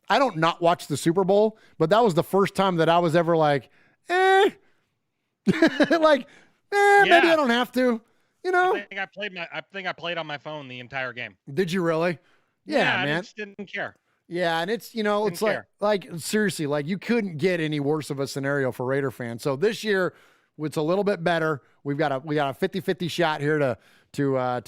I don't not watch the Super Bowl, but that was the first time that I was ever like, maybe I don't have to, I think I played on my phone the entire game. Did you really? Yeah, man. I just didn't care. Yeah, and it's, it's like seriously, like you couldn't get any worse of a scenario for Raider fans. So this year, it's a little bit better. We got a 50-50 shot here to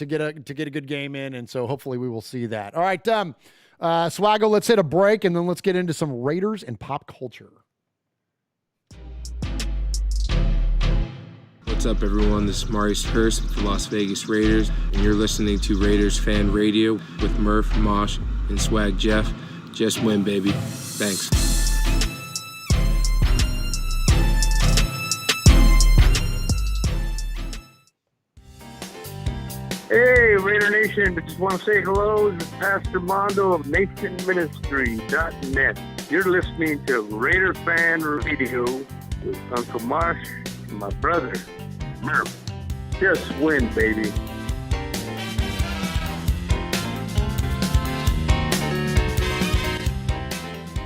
get a good game in, and so hopefully we will see that. All right, Swaggo, let's hit a break, and then let's get into some Raiders and pop culture. What's up, everyone? This is Maurice Hurst with the Las Vegas Raiders, and you're listening to Raiders Fan Radio with Murf, Mosh, and Swag Jeff. Just win, baby. Thanks. Hey, Raider Nation, I just want to say hello. This is Pastor Mondo of NationMinistry.net. You're listening to Raider Fan Radio with Uncle Mosh and my brother, Murf. Just win, baby.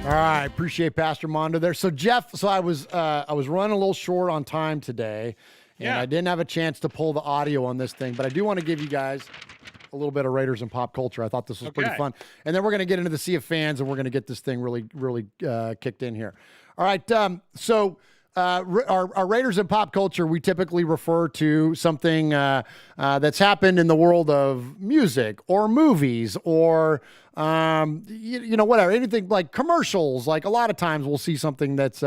All right, appreciate Pastor Mondo there. So Jeff, I was running a little short on time today. And I didn't have a chance to pull the audio on this thing, but I do want to give you guys a little bit of Raiders and pop culture. I thought this was pretty fun. And then we're going to get into the Sea of Fans, and we're going to get this thing really, really kicked in here. All right, our Raiders and pop culture, we typically refer to something that's happened in the world of music or movies or whatever, anything like commercials. Like a lot of times we'll see something that's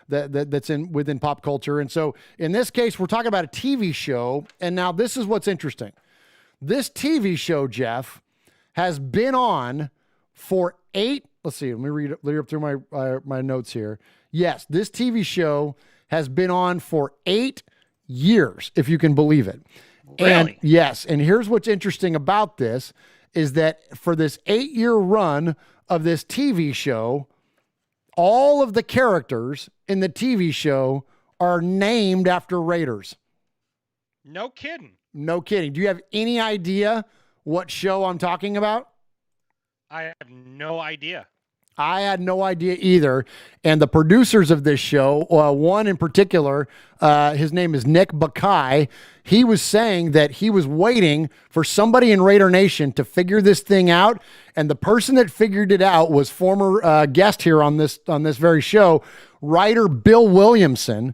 that's within pop culture. And so in this case, we're talking about a TV show. And now this is what's interesting. This TV show, Jeff, has been on for let's see, let me read up through my notes here. Yes, this TV show has been on for 8 years, if you can believe it. Really? And yes, and here's what's interesting about this is that for this 8-year run of this TV show, all of the characters in the TV show are named after Raiders. No kidding. No kidding. Do you have any idea what show I'm talking about? I have no idea. I had no idea either. And the producers of this show, one in particular, his name is Nick Bakay. He was saying that he was waiting for somebody in Raider Nation to figure this thing out. And the person that figured it out was former guest here on this very show, writer Bill Williamson.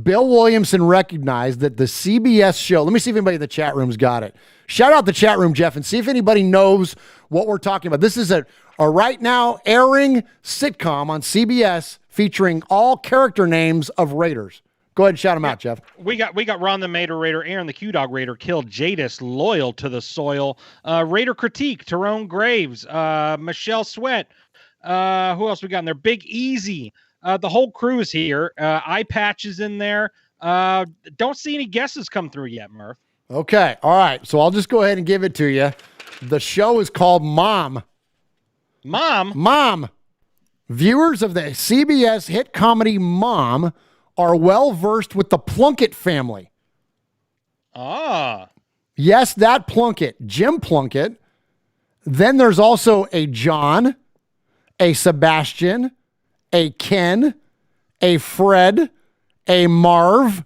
Bill Williamson recognized that the CBS show, let me see if anybody in the chat room's got it. Shout out the chat room, Jeff, and see if anybody knows what we're talking about. This is a right now airing sitcom on CBS featuring all character names of Raiders. Go ahead and shout them out, Jeff. We got Ron the Mater Raider, Aaron the Q-Dog Raider, killed Jadis, loyal to the soil. Raider Critique, Tyrone Graves, Michelle Sweat. Who else we got in there? Big Easy. The whole crew is here. Eye Patch is in there. Don't see any guesses come through yet, Murph. Okay. All right. So I'll just go ahead and give it to you. The show is called Mom. Mom. Viewers of the CBS hit comedy Mom are well versed with the Plunkett family. Yes, that Plunkett, Jim Plunkett. Then there's also a John, a Sebastian, a Ken, a Fred, a Marv,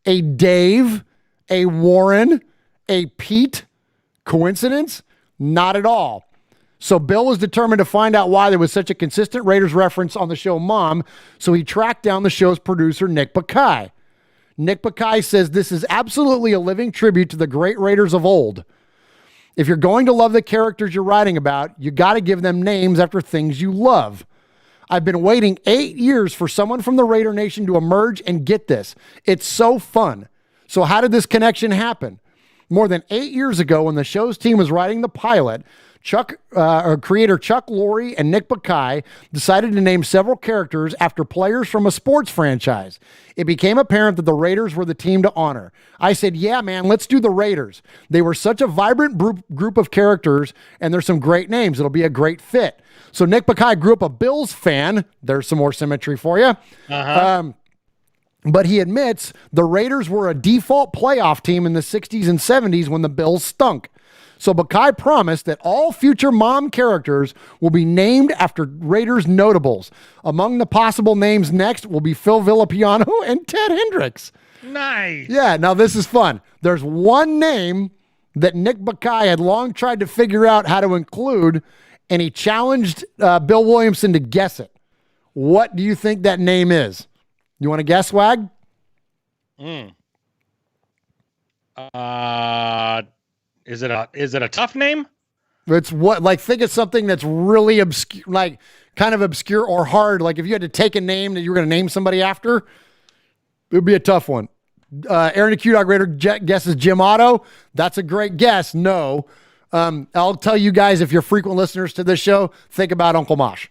a Dave, a Warren, a Pete. Coincidence? Not at all. So Bill was determined to find out why there was such a consistent Raiders reference on the show Mom, so he tracked down the show's producer, Nick Bakay. Nick Bakay says this is absolutely a living tribute to the great Raiders of old. If you're going to love the characters you're writing about, you got to give them names after things you love. I've been waiting 8 years for someone from the Raider Nation to emerge and get this. It's so fun. So how did this connection happen? More than 8 years ago, when the show's team was writing the pilot, creator Chuck Lorre and Nick Bakay decided to name several characters after players from a sports franchise. It became apparent that the Raiders were the team to honor. I said, yeah, man, let's do the Raiders. They were such a vibrant group of characters, and there's some great names. It'll be a great fit. So Nick Bakay grew up a Bills fan. There's some more symmetry for you. But he admits the Raiders were a default playoff team in the 60s and 70s when the Bills stunk. So Bakay promised that all future Mom characters will be named after Raiders notables. Among the possible names next will be Phil Villapiano and Ted Hendricks. Nice. Yeah, now this is fun. There's one name that Nick Bakay had long tried to figure out how to include, and he challenged Bill Williamson to guess it. What do you think that name is? You want to guess, Swag? Is it a tough name? It's what, like, think of something that's really obscure, like kind of obscure or hard. Like if you had to take a name that you were going to name somebody after, it would be a tough one. Aaron the Q-Dog Raider guesses Jim Otto. That's a great guess. No. I'll tell you guys, if you're frequent listeners to this show, think about Uncle Mosh.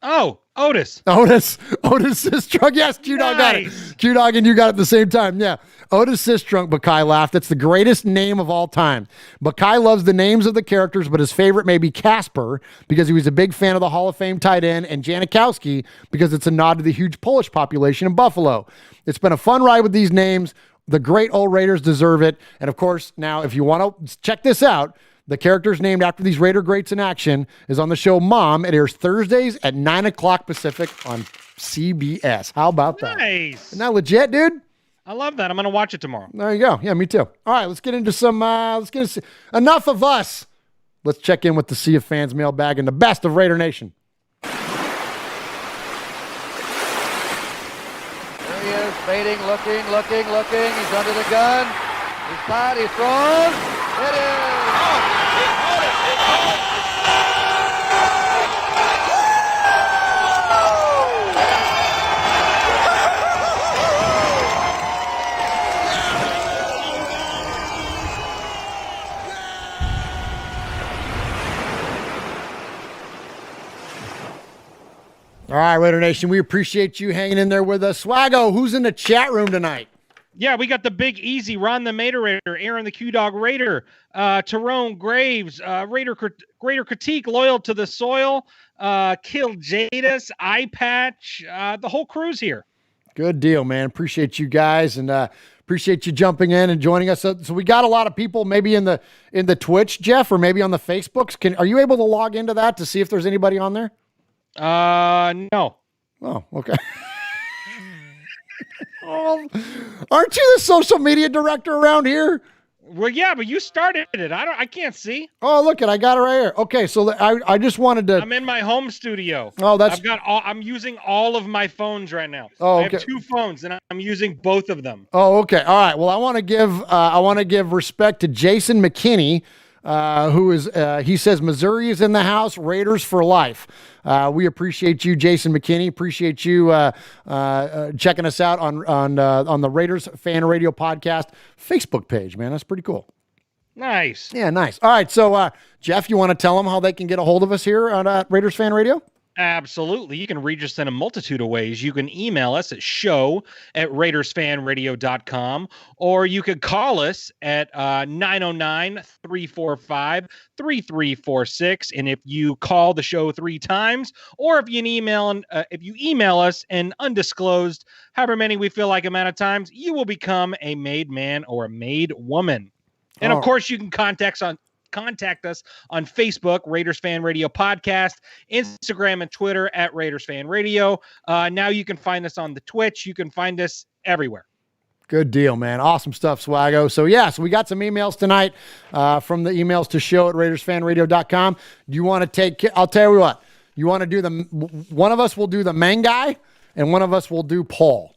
Oh, Otis Sistrunk. Yes, Q-Dog got it. Q-Dog and you got it at the same time. Yeah. Otis Sistrunk, Bakay laughed. That's the greatest name of all time. Bakay loves the names of the characters, but his favorite may be Casper because he was a big fan of the Hall of Fame tight end, and Janikowski because it's a nod to the huge Polish population in Buffalo. It's been a fun ride with these names. The great old Raiders deserve it. And of course, now if you want to check this out, the characters named after these Raider greats in action is on the show Mom. It airs Thursdays at 9 o'clock Pacific on CBS. How about that? Nice. Isn't that legit, dude? I love that. I'm going to watch it tomorrow. There you go. Yeah, me too. All right, let's get into some, enough of us. Let's check in with the Sea of Fans mailbag and the best of Raider Nation. There he is, fading, looking. He's under the gun. He's tied, he's thrown. It is. All right, Raider Nation, we appreciate you hanging in there with us. Swaggo, who's in the chat room tonight? Yeah, we got the Big Easy, Ron the Mater Raider, Aaron the Q-Dog Raider, Tyrone Graves, Raider Critique, Loyal to the Soil, Kill Jadis, Eye Patch, the whole crew's here. Good deal, man. Appreciate you guys, and appreciate you jumping in and joining us. So we got a lot of people maybe in the Twitch, Jeff, or maybe on the Facebooks. Are you able to log into that to see if there's anybody on there? No. Oh, okay. Aren't you the social media director around here? Well, yeah, but you started it. I can't see. Oh, look I got it right here. Okay, so I just wanted to. I'm in my home studio. Oh, I'm using all of my phones right now. Oh, okay. I have two phones and I'm using both of them. Oh, okay. All right. Well, I want to give respect to Jason McKinney. who is, he says, Missouri is in the house, Raiders for life. We appreciate you, Jason McKinney. Appreciate you checking us out on the Raiders Fan Radio Podcast Facebook page, man. That's pretty cool. Nice. Yeah, nice. All right, so Jeff, you want to tell them how they can get a hold of us here on Raiders Fan Radio? Absolutely. You can reach us in a multitude of ways. You can email us at show@RaidersFanRadio.com, or you could call us at 909-345-3346. And if you call the show 3 times, or if you email us an undisclosed, however many we feel like amount of times, you will become a made man or a made woman. And of course, you can contact us on Facebook, Raiders Fan Radio Podcast, Instagram and Twitter at Raiders Fan Radio. Now you can find us on the Twitch. You can find us everywhere. Good deal, man. Awesome stuff, Swaggo. So we got some emails tonight from the emails to show@RaidersFanRadio.com. Do you want to take, I'll tell you what, you want to do one of us will do the main guy and one of us will do Paul.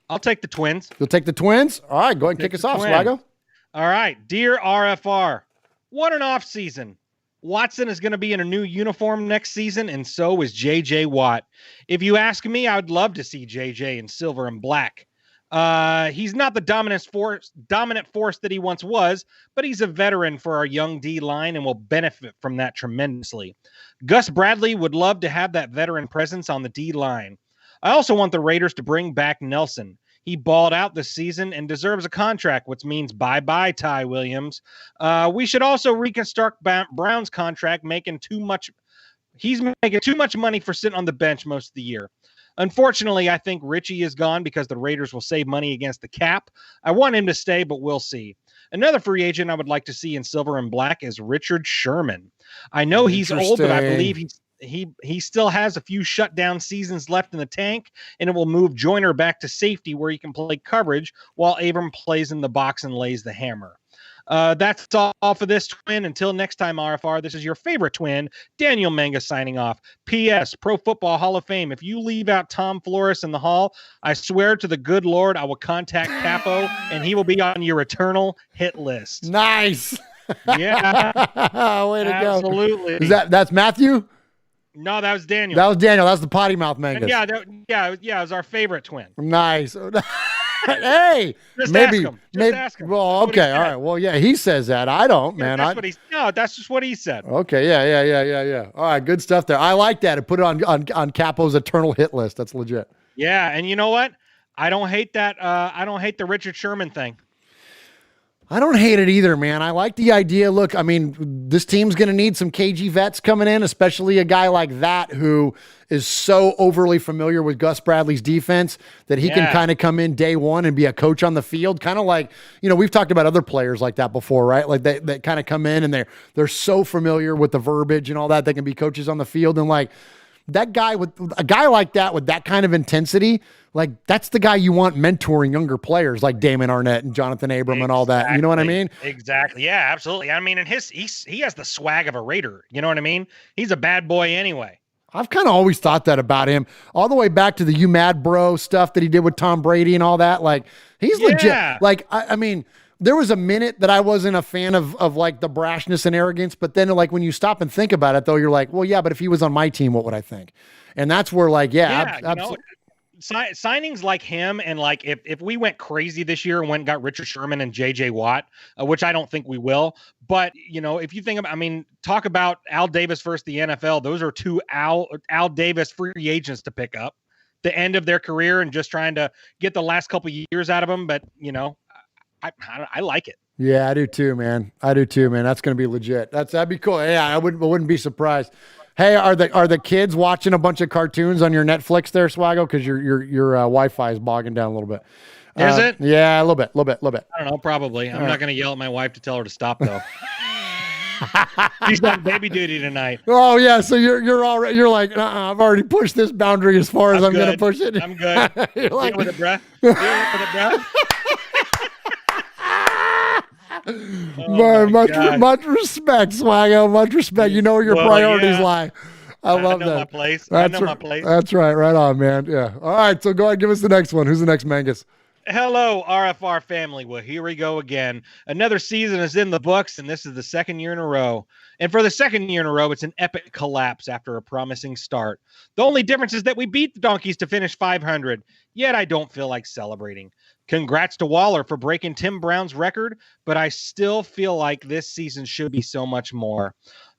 I'll take the twins. You'll take the twins? All right, go ahead and kick us off, Swaggo. All right. Dear RFR, what an off season. Watson is going to be in a new uniform next season, and so is J.J. Watt. If you ask me, I would love to see J.J. in silver and black. He's not the dominant force that he once was, but he's a veteran for our young D line and will benefit from that tremendously. Gus Bradley would love to have that veteran presence on the D line. I also want the Raiders to bring back Nelson. He balled out this season and deserves a contract, which means bye-bye Ty Williams. We should also reconstruct Brown's contract, he's making too much money for sitting on the bench most of the year. Unfortunately, I think Richie is gone because the Raiders will save money against the cap. I want him to stay, but we'll see. Another free agent I would like to see in silver and black is Richard Sherman. I know he's old, but I believe he still has a few shutdown seasons left in the tank, and it will move Joyner back to safety where he can play coverage while Abram plays in the box and lays the hammer. That's all for this twin. Until next time, RFR, this is your favorite twin, Daniel Manga, signing off. P.S. Pro Football Hall of Fame. If you leave out Tom Flores in the hall, I swear to the good Lord, I will contact Capo, and he will be on your eternal hit list. Nice. Yeah. Way to go. Absolutely. That's Matthew? No, that was Daniel. That was Daniel. That was the potty mouth Mangus. Yeah, it was our favorite twin. Nice. Hey, maybe. Ask him. Well, okay, all right. Well, yeah, he says that. I don't, man. That's just what he said. Okay, yeah. All right, good stuff there. I like that. And put it on Capo's eternal hit list. That's legit. Yeah, and you know what? I don't hate that. I don't hate the Richard Sherman thing. I don't hate it either, man. I like the idea. Look, I mean, this team's going to need some KG vets coming in, especially a guy like that who is so overly familiar with Gus Bradley's defense that he can kind of come in day one and be a coach on the field. Kind of like, we've talked about other players like that before, right? Like they kind of come in and they're so familiar with the verbiage and all that. They can be coaches on the field. And like that guy with a guy like that with that kind of intensity, like that's the guy you want mentoring younger players like Damon Arnett and Jonathan Abram and all that. You know what I mean? Exactly. Yeah, absolutely. I mean, and he has the swag of a Raider. You know what I mean? He's a bad boy anyway. I've kind of always thought that about him, all the way back to the "You Mad Bro" stuff that he did with Tom Brady and all that. Like he's legit. Like I mean, there was a minute that I wasn't a fan of like the brashness and arrogance, but then like when you stop and think about it, though, you're like, well, yeah, but if he was on my team, what would I think? And that's where like, signings like him, and like if we went crazy this year and went and got Richard Sherman and J.J. Watt, which I don't think we will, but if you think about, I mean, talk about Al Davis versus the NFL. Those are two Al Davis free agents to pick up the end of their career and just trying to get the last couple of years out of them. But I like it. Yeah, I do too, man. That's going to be legit. That'd be cool. Yeah, I wouldn't be surprised. Hey, are the kids watching a bunch of cartoons on your Netflix there, Swaggo? Because your Wi-Fi is bogging down a little bit. Is it? Yeah, a little bit. I don't know, probably. I'm not going to yell at my wife to tell her to stop, though. She's on baby duty tonight. Oh yeah, so you're like, I've already pushed this boundary as far as I'm going to push it. I'm good. You're like, with a breath. Much respect, Swaggo. Much respect. You know where your priorities lie. I love that. My place. I know my place. That's right. Right on, man. Yeah. All right. So go ahead. Give us the next one. Who's the next Mangus? Hello, RFR family. Well, here we go again. Another season is in the books, and this is the second year in a row. And for the second year in a row, it's an epic collapse after a promising start. The only difference is that we beat the Donkeys to finish 500, yet I don't feel like celebrating. Congrats to Waller for breaking Tim Brown's record, but I still feel like this season should be so much more.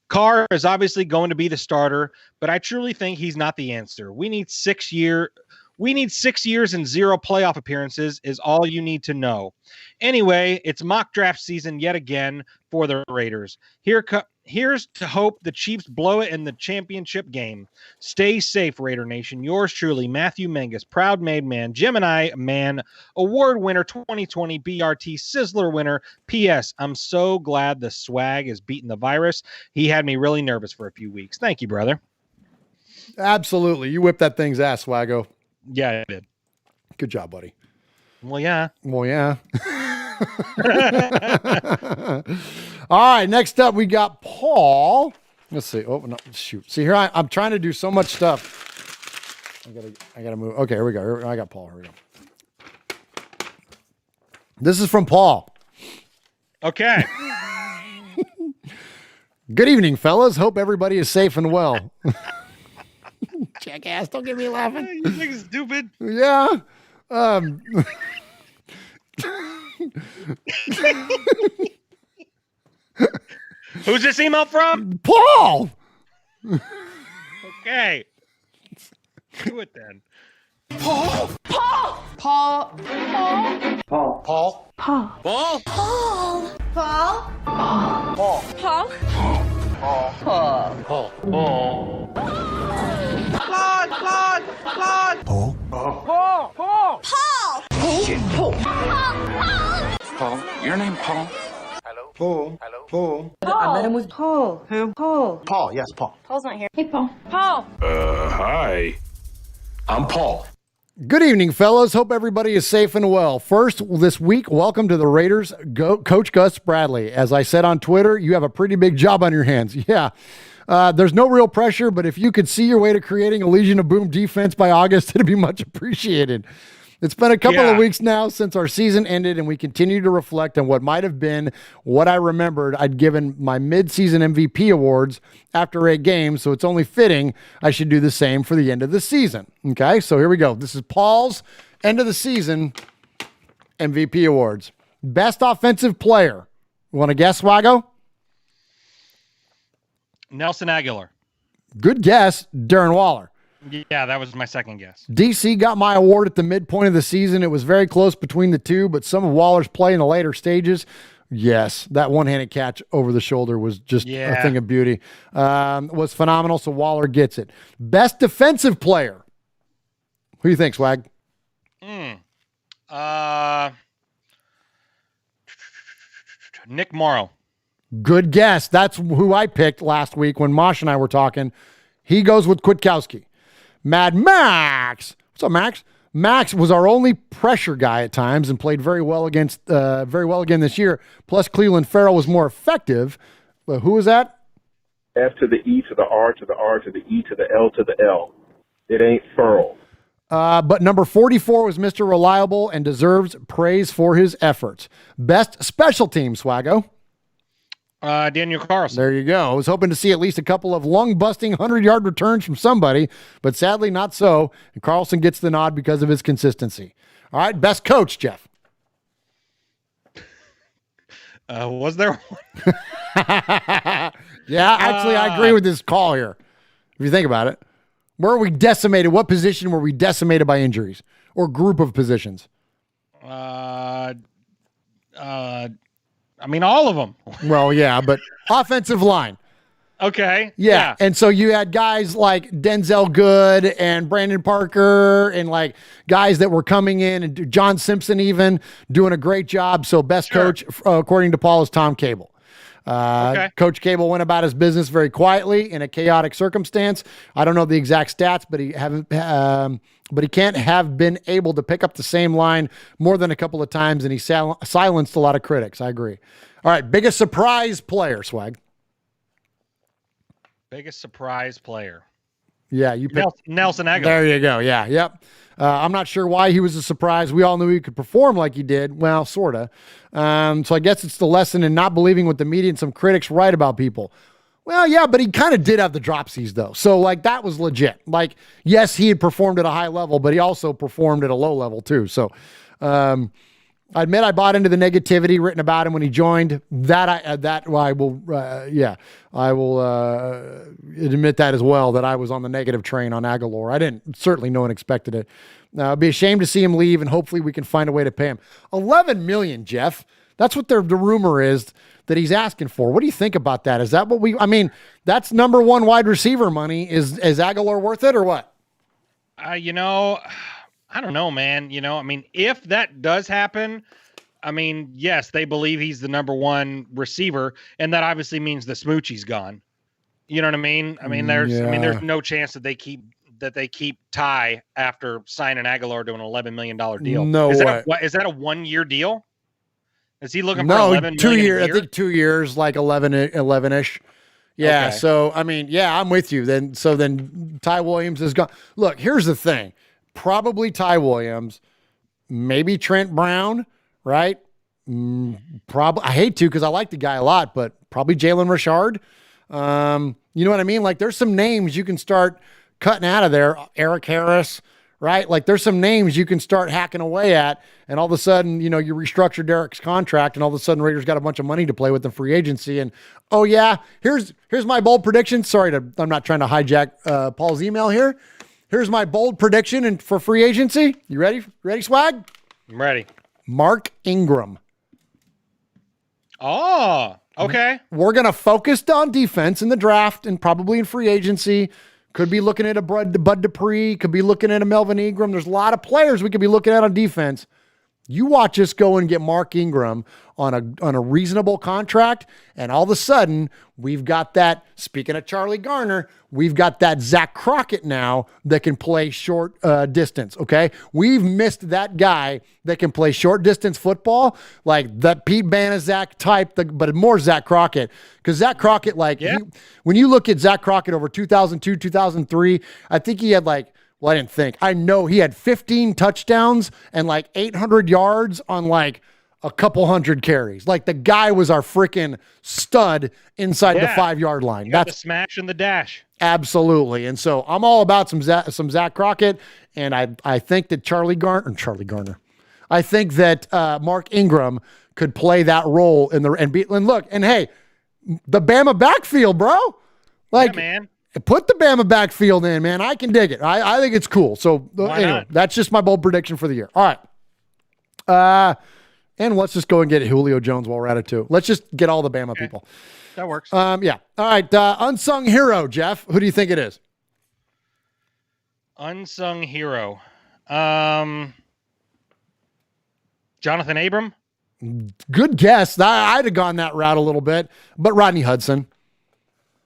Carr is obviously going to be the starter, but I truly think he's not the answer. We need 6 years and 0 playoff appearances is all you need to know. Anyway, it's mock draft season yet again for the Raiders. Here's to hope the Chiefs blow it in the championship game. Stay safe, Raider Nation. Yours truly, Matthew Mangus, proud made man, Gemini man, award winner 2020 BRT Sizzler winner. P.S. I'm so glad the swag is beating the virus. He had me really nervous for a few weeks. Thank you, brother. Absolutely. You whipped that thing's ass, Swaggo. Yeah, I did. Good job, buddy. Well, yeah. All right, next up we got Paul. Let's see. Oh, no, shoot. See, here I'm trying to do so much stuff. I gotta move. Okay, here we go. I got Paul. Here we go. This is from Paul. Okay. Good evening, fellas. Hope everybody is safe and well. Jackass, don't get me laughing. You think it's stupid? Yeah. Who's this email from? Paul. Okay. Do it then. Paul. Paul. Paul. Paul. Paul. Paul. Paul. Paul. Paul. Paul. Paul. Paul. Paul. Paul. Paul. Claude. Claude. Claude. Paul. Paul. Paul. Paul. Paul. Paul. Paul, your name Paul? Hello? Paul. Hello? Paul. I met him with Paul. Who? Paul. Paul, yes, Paul. Paul's not here. Hey, Paul. Paul. Hi. I'm Paul. Good evening, fellas. Hope everybody is safe and well. First, this week, welcome to the Raiders, Coach Gus Bradley. As I said on Twitter, you have a pretty big job on your hands. Yeah. There's no real pressure, but if you could see your way to creating a Legion of Boom defense by August, it'd be much appreciated. It's been a couple of weeks now since our season ended, and we continue to reflect on what might have been what I remembered I'd given my mid-season MVP awards after 8 games, so it's only fitting I should do the same for the end of the season. Okay, so here we go. This is Paul's end of the season MVP awards. Best offensive player. You want to guess, Swaggo? Nelson Aguilar. Good guess, Darren Waller. Yeah, that was my second guess. DC got my award at the midpoint of the season. It was very close between the two, but some of Waller's play in the later stages, yes, that one-handed catch over the shoulder was just a thing of beauty. Was phenomenal, so Waller gets it. Best defensive player. Who do you think, Swag? Nick Morrow. Good guess. That's who I picked last week when Mosh and I were talking. He goes with Kwiatkowski. Mad Max. What's up, Max? Max was our only pressure guy at times and played very well again this year. Plus, Cleveland Farrell was more effective. But who was that? F to the E to the R to the R to the E to the L to the L. It ain't Farrell. But number 44 was Mr. Reliable and deserves praise for his efforts. Best special team, Swaggo. Daniel Carlson. There you go. I was hoping to see at least a couple of lung-busting 100-yard returns from somebody, but sadly not so. And Carlson gets the nod because of his consistency. All right, best coach, Jeff. Was there one? Yeah, actually, I agree with this call here. If you think about it. Where are we decimated? What position were we decimated by injuries or group of positions? I mean, all of them. Well, yeah, but offensive line. Okay. Yeah. And so you had guys like Denzel Good and Brandon Parker and like guys that were coming in and John Simpson even doing a great job. So best coach, according to Paul, is Tom Cable. Coach Cable went about his business very quietly in a chaotic circumstance. I don't know the exact stats, but he can't have been able to pick up the same line more than a couple of times, and he silenced a lot of critics. I agree. All right, biggest surprise player, Swag. Biggest surprise player. Yeah, you picked Nelson Aguilar. There you go. Yeah, yep. I'm not sure why he was a surprise. We all knew he could perform like he did. Well, sort of. So I guess it's the lesson in not believing what the media and some critics write about people. Well, yeah, but he kind of did have the dropsies, though. So, like, that was legit. Like, yes, he had performed at a high level, but he also performed at a low level, too. So, I admit I bought into the negativity written about him when he joined. I will admit that as well, that I was on the negative train on Aguilar. Certainly no one expected it. It'd be a shame to see him leave, and hopefully we can find a way to pay him. $11 million, Jeff. That's what the rumor is that he's asking for. What do you think about that? Is that what that's number one wide receiver money. Is Aguilar worth it or what? I don't know, man. If that does happen, yes, they believe he's the number one receiver, and that obviously means the Smoochie's gone. You know what I mean? There's no chance that they keep Ty after signing Aguilar to an $11 million deal. No way. Is that a 1-year deal? Is he looking for $11 2 million years? a year? I think 2 years, like 11-ish. Yeah. Okay. So I'm with you. Then Ty Williams is gone. Look, here's the thing. Probably Ty Williams, maybe Trent Brown, right? Probably. I hate to because I like the guy a lot, but probably Jalen Richard. You know what I mean? Like, there's some names you can start cutting out of there. Eric Harris, right? Like, there's some names you can start hacking away at, and all of a sudden, you restructure Derek's contract, and all of a sudden Raiders got a bunch of money to play with in free agency. And oh yeah, here's my bold prediction. I'm not trying to hijack Paul's email here. Here's my bold prediction for free agency. You ready? Ready, Swag? I'm ready. Mark Ingram. Oh, okay. We're going to focus on defense in the draft and probably in free agency. Could be looking at a Bud Dupree. Could be looking at a Melvin Ingram. There's a lot of players we could be looking at on defense. You watch us go and get Mark Ingram on a reasonable contract, and all of a sudden, we've got that, speaking of Charlie Garner, we've got that Zach Crockett now that can play short distance, okay? We've missed that guy that can play short distance football, like that Pete Banaszak type, but more Zach Crockett. Because Zach Crockett, when you look at Zach Crockett over 2002, 2003, I think he had I didn't think. I know he had 15 touchdowns and 800 yards on a couple hundred carries. Like, the guy was our freaking stud inside the 5-yard line. That's the smash and the dash. Absolutely. And so I'm all about some Zach Crockett, and I think that Charlie Garner. I think that Mark Ingram could play that role in and hey, the Bama backfield, bro. Yeah, man. Put the Bama backfield in, man. I can dig it. I think it's cool. So anyway, that's just my bold prediction for the year. All right. And let's just go and get Julio Jones while we're at it too. Let's just get all the Bama people. That works. Yeah. All right. Unsung hero, Jeff. Who do you think it is? Unsung hero. Jonathan Abram. Good guess. I'd have gone that route a little bit, but Rodney Hudson.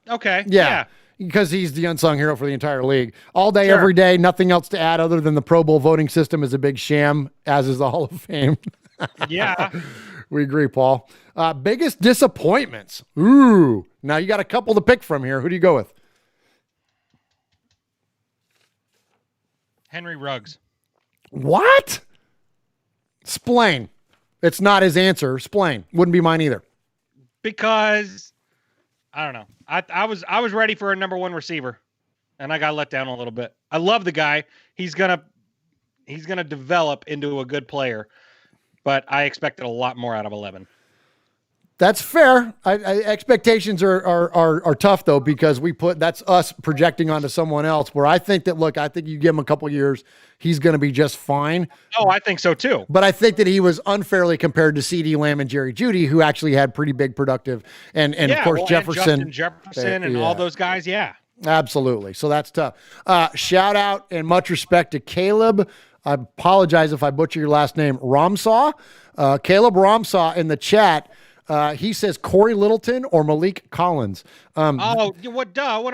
Okay. Yeah. Because he's the unsung hero for the entire league. All day, every day, nothing else to add other than the Pro Bowl voting system is a big sham, as is the Hall of Fame. Yeah. We agree, Paul. Biggest disappointments. Ooh. Now you got a couple to pick from here. Who do you go with? Henry Ruggs. What? Splain. It's not his answer. Splain. Wouldn't be mine either. Because I don't know. I was ready for a number one receiver, and I got let down a little bit. I love the guy. He's gonna develop into a good player, but I expected a lot more out of 11. That's fair. Expectations are tough though, because that's us projecting onto someone else. Where I think you give him a couple years, he's going to be just fine. Oh, I think so too. But I think that he was unfairly compared to CeeDee Lamb and Jerry Jeudy, who actually had pretty big productive, and of course Jefferson, and Jefferson, and all those guys. Yeah, absolutely. So that's tough. Shout out and much respect to Caleb. I apologize if I butcher your last name, Ramsaw. Caleb Ramsaw in the chat. He says Corey Littleton or Malik Collins. What am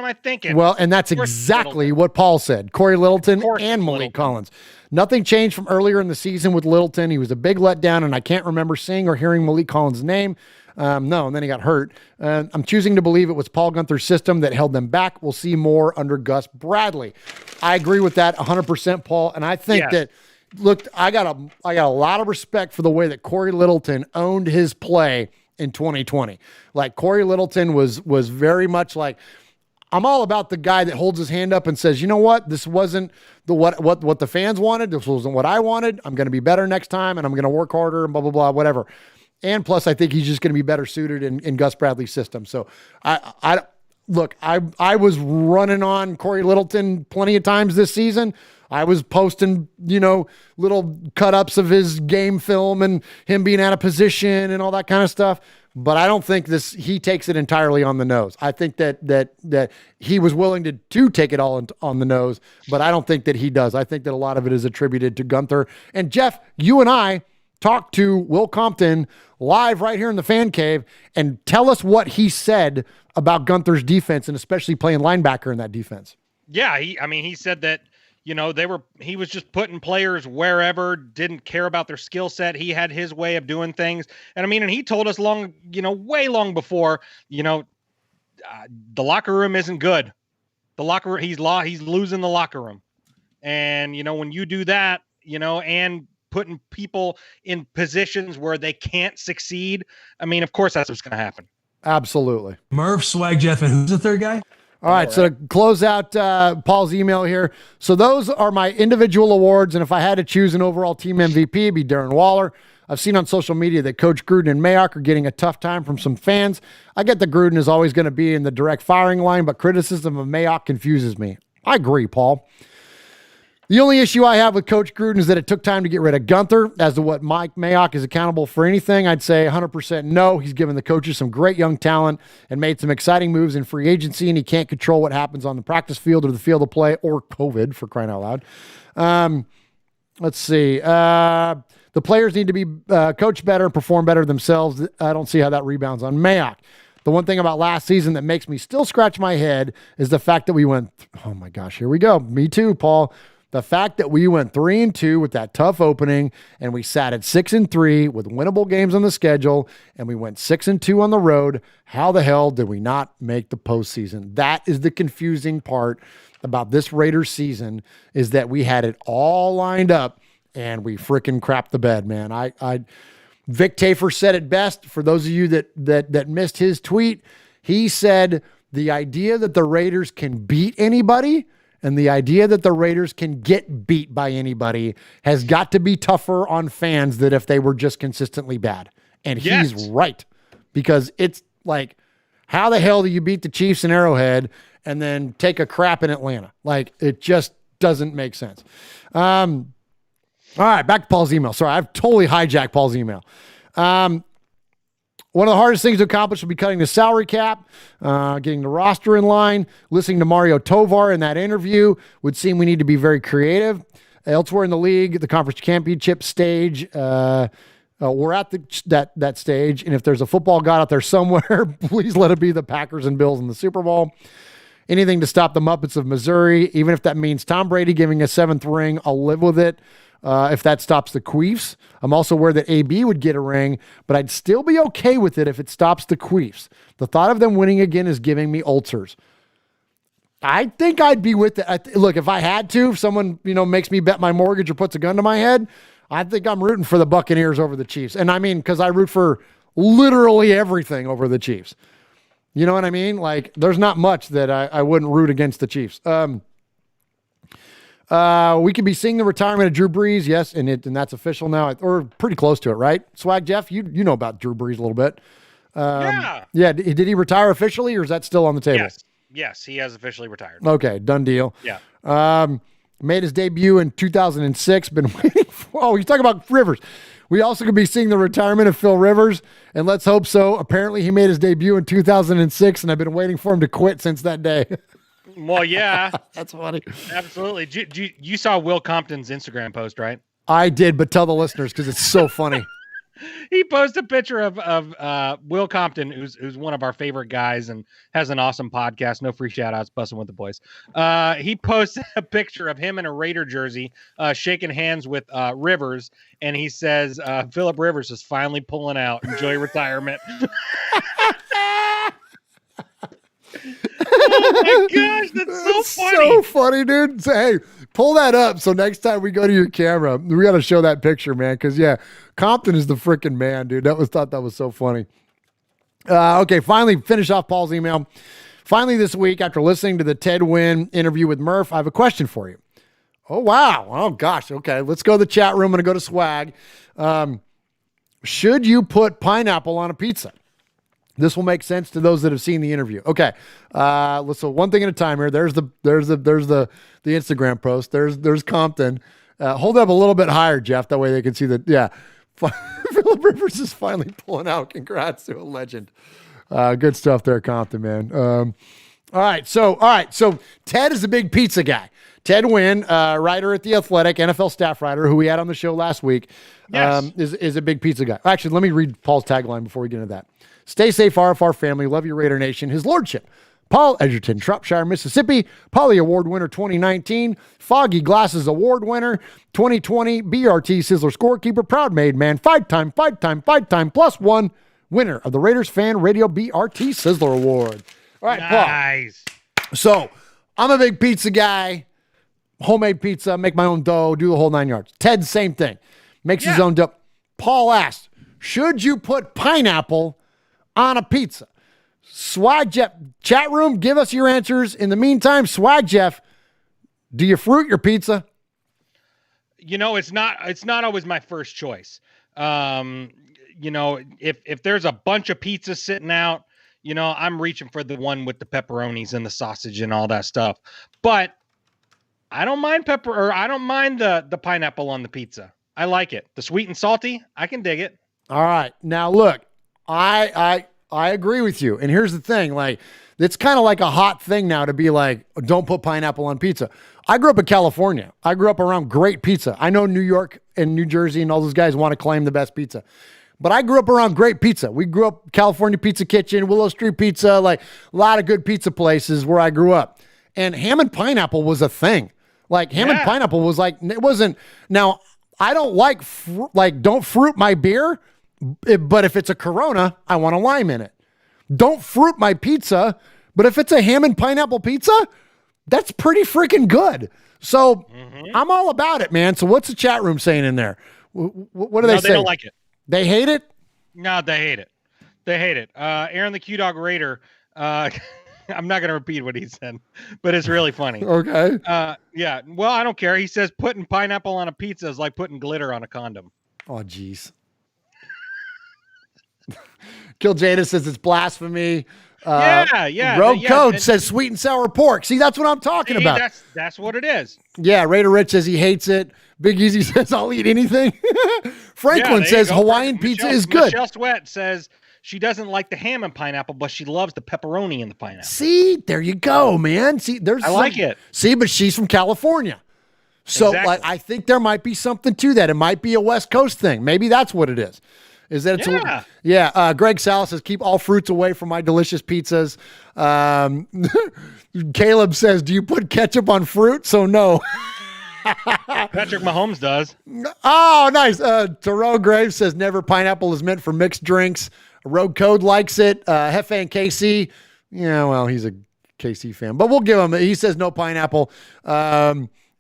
I thinking? Well, and that's exactly what Paul said. Corey Littleton and Malik Collins. Nothing changed from earlier in the season with Littleton. He was a big letdown, and I can't remember seeing or hearing Malik Collins' name. No, and then he got hurt. I'm choosing to believe it was Paul Guenther's system that held them back. We'll see more under Gus Bradley. I agree with that 100%, Paul. And I think that, look, I got a lot of respect for the way that Corey Littleton owned his play in 2020. Like, Corey Littleton was very much like, I'm all about the guy that holds his hand up and says, you know what, this wasn't what the fans wanted. This wasn't what I wanted. I'm going to be better next time, and I'm going to work harder and blah, blah, blah, whatever. And plus, I think he's just going to be better suited in Gus Bradley's system. So I was running on Corey Littleton plenty of times this season. I was posting, little cut-ups of his game film and him being out of position and all that kind of stuff. But I don't think he takes it entirely on the nose. I think that he was willing to take it all on the nose, but I don't think that he does. I think that a lot of it is attributed to Guenther. And Jeff, you and I talked to Will Compton live right here in the fan cave, and tell us what he said about Guenther's defense, and especially playing linebacker in that defense. Yeah, he said that, he was just putting players wherever, didn't care about their skill set. He had his way of doing things. And he told us way long before, the locker room isn't good. The locker room, he's losing the locker room. And, when you do that, and putting people in positions where they can't succeed, of course that's what's going to happen. Absolutely. Murf, Swag, Jeff, and who's the third guy? All right, so to close out Paul's email here. So those are my individual awards, and if I had to choose an overall team MVP, it'd be Darren Waller. I've seen on social media that Coach Gruden and Mayock are getting a tough time from some fans. I get that Gruden is always going to be in the direct firing line, but criticism of Mayock confuses me. I agree, Paul. The only issue I have with Coach Gruden is that it took time to get rid of Guenther. As to what Mike Mayock is accountable for anything, I'd say 100% no. He's given the coaches some great young talent and made some exciting moves in free agency, and he can't control what happens on the practice field or the field of play, or COVID, for crying out loud. Let's see. The players need to be coached better and perform better themselves. I don't see how that rebounds on Mayock. The one thing about last season that makes me still scratch my head is the fact that we went, oh my gosh, here we go. Me too, Paul. The fact that we went 3-2 with that tough opening, and we sat at 6-3 with winnable games on the schedule, and we went 6-2 on the road. How the hell did we not make the postseason? That is the confusing part about this Raiders season, is that we had it all lined up and we freaking crapped the bed, man. Vic Tafer said it best. For those of you that missed his tweet, he said the idea that the Raiders can beat anybody and the idea that the Raiders can get beat by anybody has got to be tougher on fans than if they were just consistently bad. And he's right, because it's like, how the hell do you beat the Chiefs in Arrowhead and then take a crap in Atlanta? Like, it just doesn't make sense. All right, back to Paul's email. Sorry, I've totally hijacked Paul's email. One of the hardest things to accomplish would be cutting the salary cap, getting the roster in line. Listening to Mario Tovar in that interview would seem we need to be very creative. Elsewhere in the league, the conference championship stage, we're at that stage, and if there's a football god out there somewhere, please let it be the Packers and Bills in the Super Bowl. Anything to stop the Muppets of Missouri, even if that means Tom Brady giving a 7th ring, I'll live with it. If that stops the Queefs. I'm also aware that AB would get a ring, but I'd still be okay with it if it stops the Queefs. The thought of them winning again is giving me ulcers. I think I'd be with it. Look, if I had to, if someone makes me bet my mortgage or puts a gun to my head, I think I'm rooting for the Buccaneers over the Chiefs. And I mean, because I root for literally everything over the Chiefs. You know what I mean? Like, there's not much that I wouldn't root against the Chiefs. We could be seeing the retirement of Drew Brees, yes, and that's official now, or pretty close to it, right? Swag Jeff, you know about Drew Brees a little bit. Yeah. Did he retire officially, or is that still on the table? Yes, he has officially retired. Okay, done deal. Yeah. Made his debut in 2006. Been waiting for. Oh, he's talking about Rivers. We also could be seeing the retirement of Phil Rivers, and let's hope so. Apparently, he made his debut in 2006, and I've been waiting for him to quit since that day. Well, yeah. That's funny. Absolutely. You saw Will Compton's Instagram post, right? I did, but tell the listeners because it's so funny. He posted a picture of Will Compton, who's one of our favorite guys and has an awesome podcast. No free shout outs, Bussin' with the Boys. He posted a picture of him in a Raider jersey, shaking hands with Rivers, and he says, Phillip Rivers is finally pulling out. Enjoy retirement. Oh my gosh, that's so funny. So funny, dude. Hey, pull that up so next time we go to your camera, we got to show that picture, man. Because, yeah, Compton is the freaking man, dude. Thought that was so funny. Okay, finally, finish off Paul's email. Finally, this week, after listening to the Ted Wynn interview with Murf, I have a question for you. Oh, wow. Oh, gosh. Okay, let's go to the chat room. I'm going to go to Swag. Should you put pineapple on a pizza? This will make sense to those that have seen the interview. Okay, so one thing at a time here. There's the Instagram post. There's Compton. Hold up a little bit higher, Jeff. That way they can see that. Yeah, Phillip Rivers is finally pulling out. Congrats to a legend. Good stuff there, Compton, man. All right. So Ted is a big pizza guy. Ted Wynn, writer at The Athletic, NFL staff writer, who we had on the show last week, is a big pizza guy. Actually, let me read Paul's tagline before we get into that. Stay safe, RFR family. Love your Raider Nation. His Lordship, Paul Edgerton, Shropshire, Mississippi, Polly Award winner 2019, Foggy Glasses Award winner 2020, BRT Sizzler scorekeeper, proud made man, five-time +1 winner of the Raiders Fan Radio BRT Sizzler Award. All right, nice. Paul. So I'm a big pizza guy. Homemade pizza, make my own dough, do the whole 9 yards. Ted, same thing. Makes his own dough. Paul asked, should you put pineapple on a pizza? Swag Jeff, chat room, give us your answers. In the meantime, Swag Jeff, do you fruit your pizza? You know, it's not always my first choice. You know, if there's a bunch of pizzas sitting out, you know, I'm reaching for the one with the pepperonis and the sausage and all that stuff. But I don't mind the pineapple on the pizza. I like it. The sweet and salty, I can dig it. All right. Now look, I agree with you. And here's the thing, like, it's kind of like a hot thing now to be like, don't put pineapple on pizza. I grew up in California. I grew up around great pizza. I know New York and New Jersey and all those guys want to claim the best pizza. But I grew up around great pizza. We grew up California Pizza Kitchen, Willow Street Pizza, like a lot of good pizza places where I grew up. And ham and pineapple was a thing. Like ham and pineapple was like, it wasn't. Now, I don't like, don't fruit my beer, but if it's a Corona, I want a lime in it. Don't fruit my pizza, but if it's a ham and pineapple pizza, that's pretty freaking good. So I'm all about it, man. So what's the chat room saying in there? What do they say? They don't like it. They hate it? No, they hate it. They hate it. Aaron the Q-Dog Raider, I'm not going to repeat what he said, but it's really funny. Okay. Yeah. Well, I don't care. He says putting pineapple on a pizza is like putting glitter on a condom. Oh, geez. Kill Jada says it's blasphemy. Rogue Code says sweet and sour pork. See, that's what I'm talking about. That's what it is. Yeah, Raider Rich says he hates it. Big Easy says I'll eat anything. Franklin says Hawaiian pizza is good. Michelle Sweat says she doesn't like the ham and pineapple, but she loves the pepperoni in the pineapple. See, there you go, man. See, I like it. See, but she's from California. So like, I think there might be something to that. It might be a West Coast thing. Maybe that's what it is. Is that it's Greg Salas says keep all fruits away from my delicious pizzas. Caleb says, do you put ketchup on fruit? So no. Patrick Mahomes does. Oh, nice. Thoreau Graves says never pineapple is meant for mixed drinks. Rogue Code likes it. Hefe and KC. Yeah, well, he's a KC fan, but we'll give him. He says no pineapple.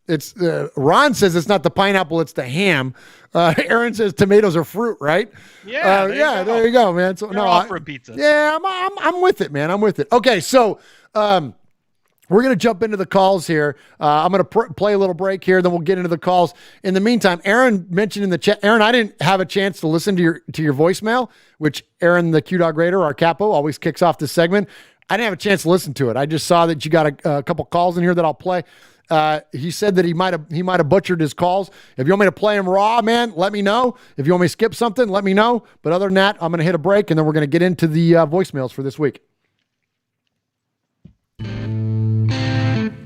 It's Ron says it's not the pineapple, it's the ham. Aaron says tomatoes are fruit, right? Yeah, there you go, man. So all fruit pizza. Yeah, I'm with it, man. I'm with it. Okay, so we're gonna jump into the calls here. I'm gonna play a little break here, then we'll get into the calls. In the meantime, Aaron mentioned in the chat. Aaron, I didn't have a chance to listen to your voicemail, which Aaron the Q-Dog Raider, our capo, always kicks off this segment. I didn't have a chance to listen to it. I just saw that you got a couple calls in here that I'll play. He said that he might have butchered his calls. If you want me to play him raw, man, let me know. If you want me to skip something, let me know. But other than that, I'm going to hit a break, and then we're going to get into the voicemails for this week.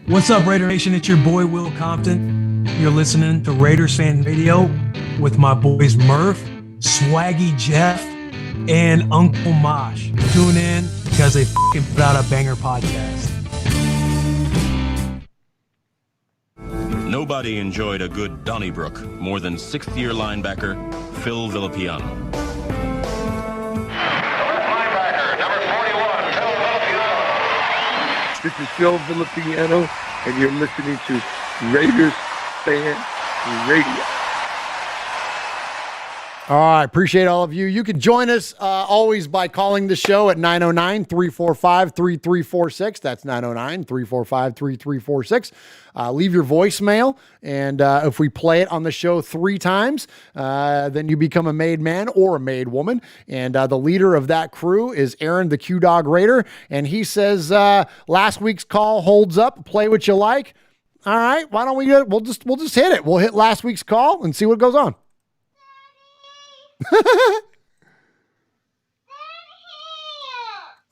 What's up, Raider Nation? It's your boy, Will Compton. You're listening to Raiders Fan Radio with my boys Murf, Swaggy Jeff, and Uncle Mosh. Tune in because they fucking put out a banger podcast. Nobody enjoyed a good Donnybrook more than sixth-year linebacker Phil Villapiano. Linebacker, number 41, Phil Villapiano. This is Phil Villapiano, and you're listening to Raiders Fan Radio. All right, appreciate all of you. You can join us always by calling the show at 909-345-3346. That's 909-345-3346. Leave your voicemail, and if we play it on the show 3 times, then you become a made man or a made woman. And the leader of that crew is Aaron, the Q-Dog Raider, and he says last week's call holds up. Play what you like. All right, why don't we'll just hit it. We'll hit last week's call and see what goes on.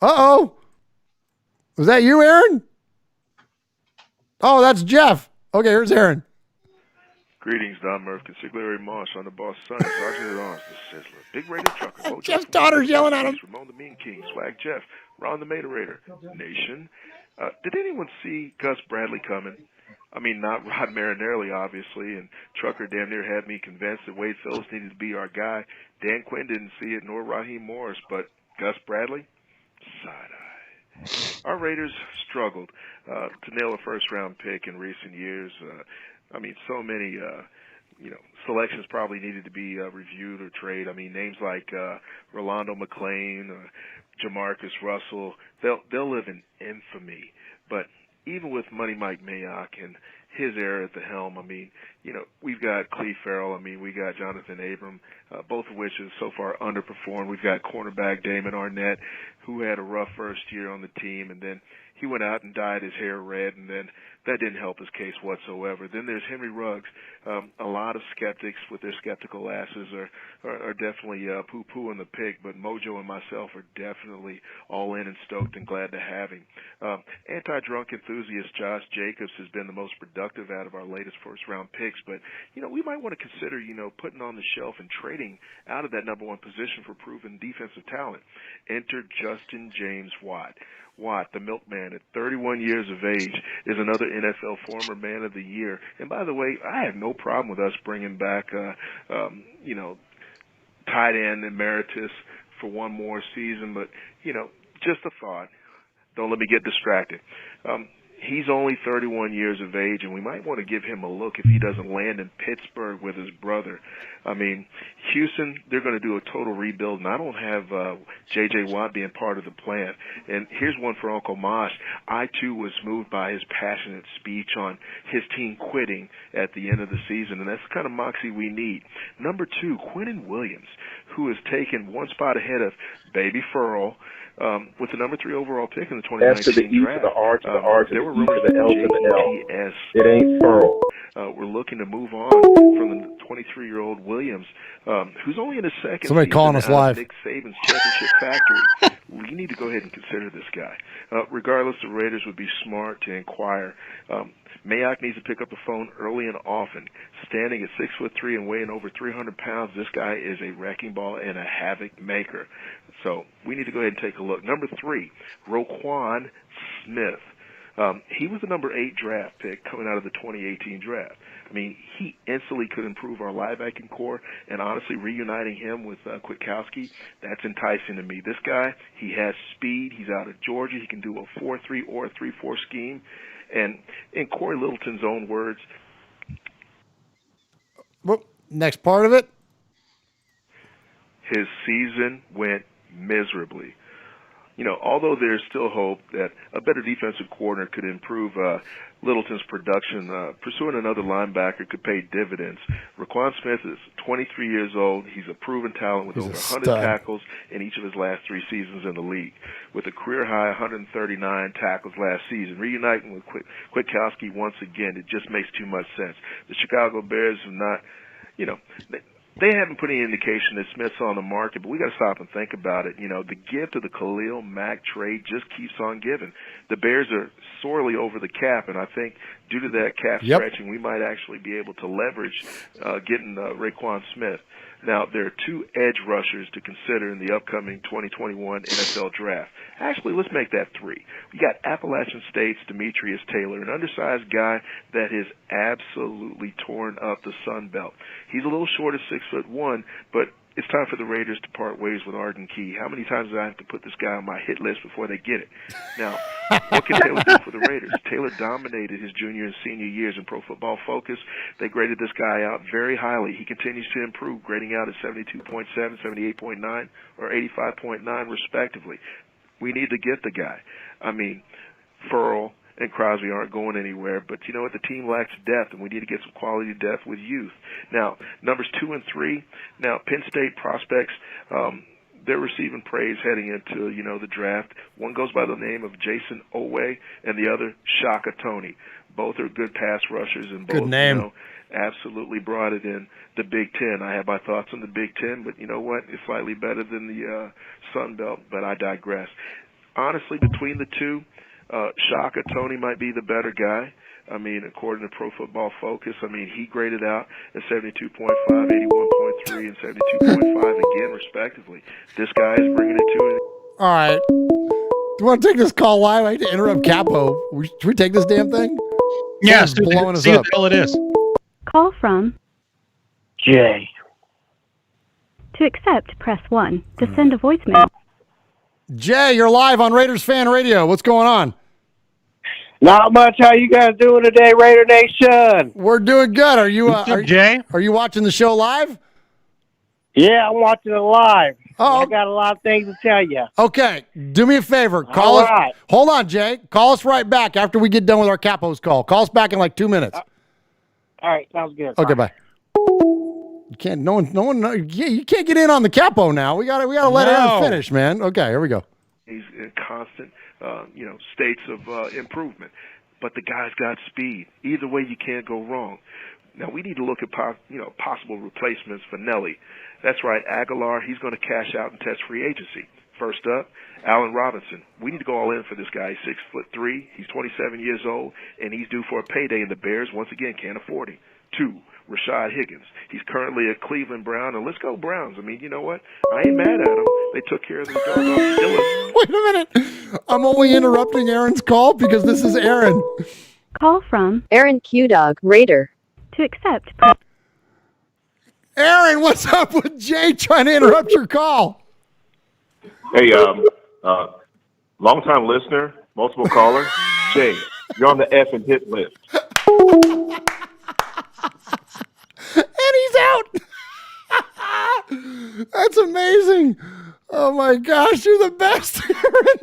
Uh-oh. Was that you, Aaron? Oh, that's Jeff. Okay, here's Aaron. Greetings, Don Murf, Consigliere Moss on the boss son, Sergeant at Arms, the Sizzler, Big Raider Trucker, Jeff's daughter's yelling at him. Ramon the Mean King, Swag Jeff, Ron the Mater Raider, Nation. Did anyone see Gus Bradley coming? I mean, not Rod Marinelli, obviously, and Trucker damn near had me convinced that Wade Phillips needed to be our guy. Dan Quinn didn't see it, nor Raheem Morris, but Gus Bradley? Side-eye. Our Raiders struggled to nail a first-round pick in recent years. I mean, so many, selections probably needed to be reviewed or traded. I mean, names like Rolando McClain, Jamarcus Russell, they'll live in infamy. But even with Money Mike Mayock and his era at the helm, I mean, we've got Cleve Farrell. I mean, we got Jonathan Abram, both of which have so far underperformed. We've got cornerback Damon Arnett, who had a rough first year on the team, and then he went out and dyed his hair red, and then that didn't help his case whatsoever. Then there's Henry Ruggs. A lot of skeptics with their skeptical asses are definitely poo-pooing the pick, but Mojo and myself are definitely all in and stoked and glad to have him. Anti-drunk enthusiast Josh Jacobs has been the most productive out of our latest first-round picks, but, we might want to consider, putting on the shelf and trading out of that number 1 position for proven defensive talent. Enter Justin James Watt. Watt, the milkman, at 31 years of age, is another NFL former man of the year. And by the way, I have no problem with us bringing back, tight end emeritus for one more season. But, just a thought. Don't let me get distracted. He's only 31 years of age, and we might want to give him a look if he doesn't land in Pittsburgh with his brother. I mean, Houston, they're going to do a total rebuild, and I don't have J.J. Watt being part of the plan. And here's one for Uncle Mosh. I, too, was moved by his passionate speech on his team quitting at the end of the season, and that's the kind of moxie we need. Number 2, Quinnen Williams, who has taken one spot ahead of Baby Furl, with the number 3 overall pick in the 2019 S to the E draft. to the R to the R to there the were E to rumors the L to the L. It ain't Furl. We're looking to move on from the 23-year-old Williams, who's only in his second Somebody season calling us live. Nick Saban's championship factory. We need to go ahead and consider this guy. Regardless, the Raiders would be smart to inquire. Mayock needs to pick up the phone early and often. Standing at 6'3" and weighing over 300 pounds, this guy is a wrecking ball and a havoc maker. So we need to go ahead and take a look. Number 3, Roquan Smith. He was the number 8 draft pick coming out of the 2018 draft. I mean, he instantly could improve our linebacking core, and honestly, reuniting him with Kwiatkowski, that's enticing to me. This guy, he has speed. He's out of Georgia. He can do a 4-3 or a 3-4 scheme. And in Corey Littleton's own words, well, next part of it, his season went miserably. Although there's still hope that a better defensive coordinator could improve Littleton's production, pursuing another linebacker could pay dividends. Roquan Smith is 23 years old. He's a proven talent with over 100 tackles in each of his last 3 seasons in the league, with a career-high 139 tackles last season. Reuniting with Kwiatkowski once again, it just makes too much sense. The Chicago Bears have not, they haven't put any indication that Smith's on the market, but we got to stop and think about it. The gift of the Khalil Mack trade just keeps on giving. The Bears are sorely over the cap, and I think due to that cap stretching, we might actually be able to leverage getting Roquan Smith. Now, there are 2 edge rushers to consider in the upcoming 2021 NFL Draft. Actually, let's make that 3. We got Appalachian State's Demetrius Taylor, an undersized guy that has absolutely torn up the Sun Belt. He's a little short of 6'1", but it's time for the Raiders to part ways with Arden Key. How many times do I have to put this guy on my hit list before they get it? Now, what can Taylor do for the Raiders? Taylor dominated his junior and senior years in Pro Football Focus. They graded this guy out very highly. He continues to improve, grading out at 72.7, 78.9, or 85.9, respectively. We need to get the guy. I mean, Furl and Crosby aren't going anywhere, but you know what? The team lacks depth, and we need to get some quality depth with youth. Now, numbers 2 and 3. Now, Penn State prospects, they're receiving praise heading into, the draft. One goes by the name of Jason Owe, and the other Shaka Toney. Both are good pass rushers, and both, good name. Absolutely brought it in the Big Ten. I have my thoughts on the Big Ten, but you know what? It's slightly better than the Sun Belt, but I digress. Honestly, between the 2, Shaka Toney might be the better guy. I mean, according to Pro Football Focus, he graded out at 72.5, 81.3, and 72.5 again, respectively. This guy is bringing it to it. All right. Do you want to take this call live? I hate to interrupt Capo. Should we take this damn thing? Yes. Yeah, blowing us see up. what the hell it is. Call from Jay. To accept, press 1. To send a voicemail. Jay, you're live on Raiders Fan Radio. What's going on? Not much. How you guys doing today, Raider Nation? We're doing good. Are you, Jay? Are you watching the show live? Yeah, I'm watching it live. Oh, I got a lot of things to tell you. Okay, do me a favor. Call us. Right. Hold on, Jay. Call us right back after we get done with our Capos call. Call us back in like 2 minutes. All right, sounds good. Okay, bye. You can't. No one. You can't get in on the Capo now. We gotta let Aaron finish, man. Okay, here we go. He's in constant, states of improvement. But the guy's got speed. Either way, you can't go wrong. Now, we need to look at possible replacements for Nelly. That's right, Aguilar, he's going to cash out and test free agency. First up, Allen Robinson. We need to go all in for this guy. He's 6'3", he's 27 years old, and he's due for a payday, and the Bears, once again, can't afford him. 2, Rashad Higgins. He's currently a Cleveland Brown, and let's go Browns. I mean, you know what? I ain't mad at him. They took care of the doggone Steelers. Wait a minute. I'm only interrupting Aaron's call because this is Aaron. Call from Aaron Q-Dog, Raider. To accept. Aaron, what's up with Jay trying to interrupt your call? Hey, long-time listener, multiple caller, Jay, you're on the F and hit list. And he's out. That's amazing. Oh, my gosh, you're the best, Aaron.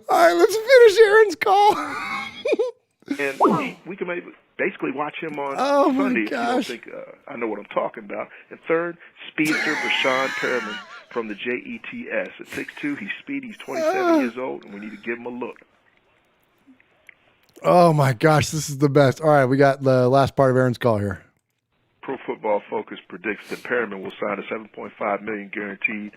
All right, let's finish Aaron's call. And we can basically watch him on Sunday if you don't think I know what I'm talking about. And third, speedster Rashawn Perriman from the JETS. At 6'2", he's speedy. He's 27 years old, and we need to give him a look. Oh, my gosh, this is the best. All right, we got the last part of Aaron's call here. Pro Football Focus predicts that Perriman will sign a $7.5 million guaranteed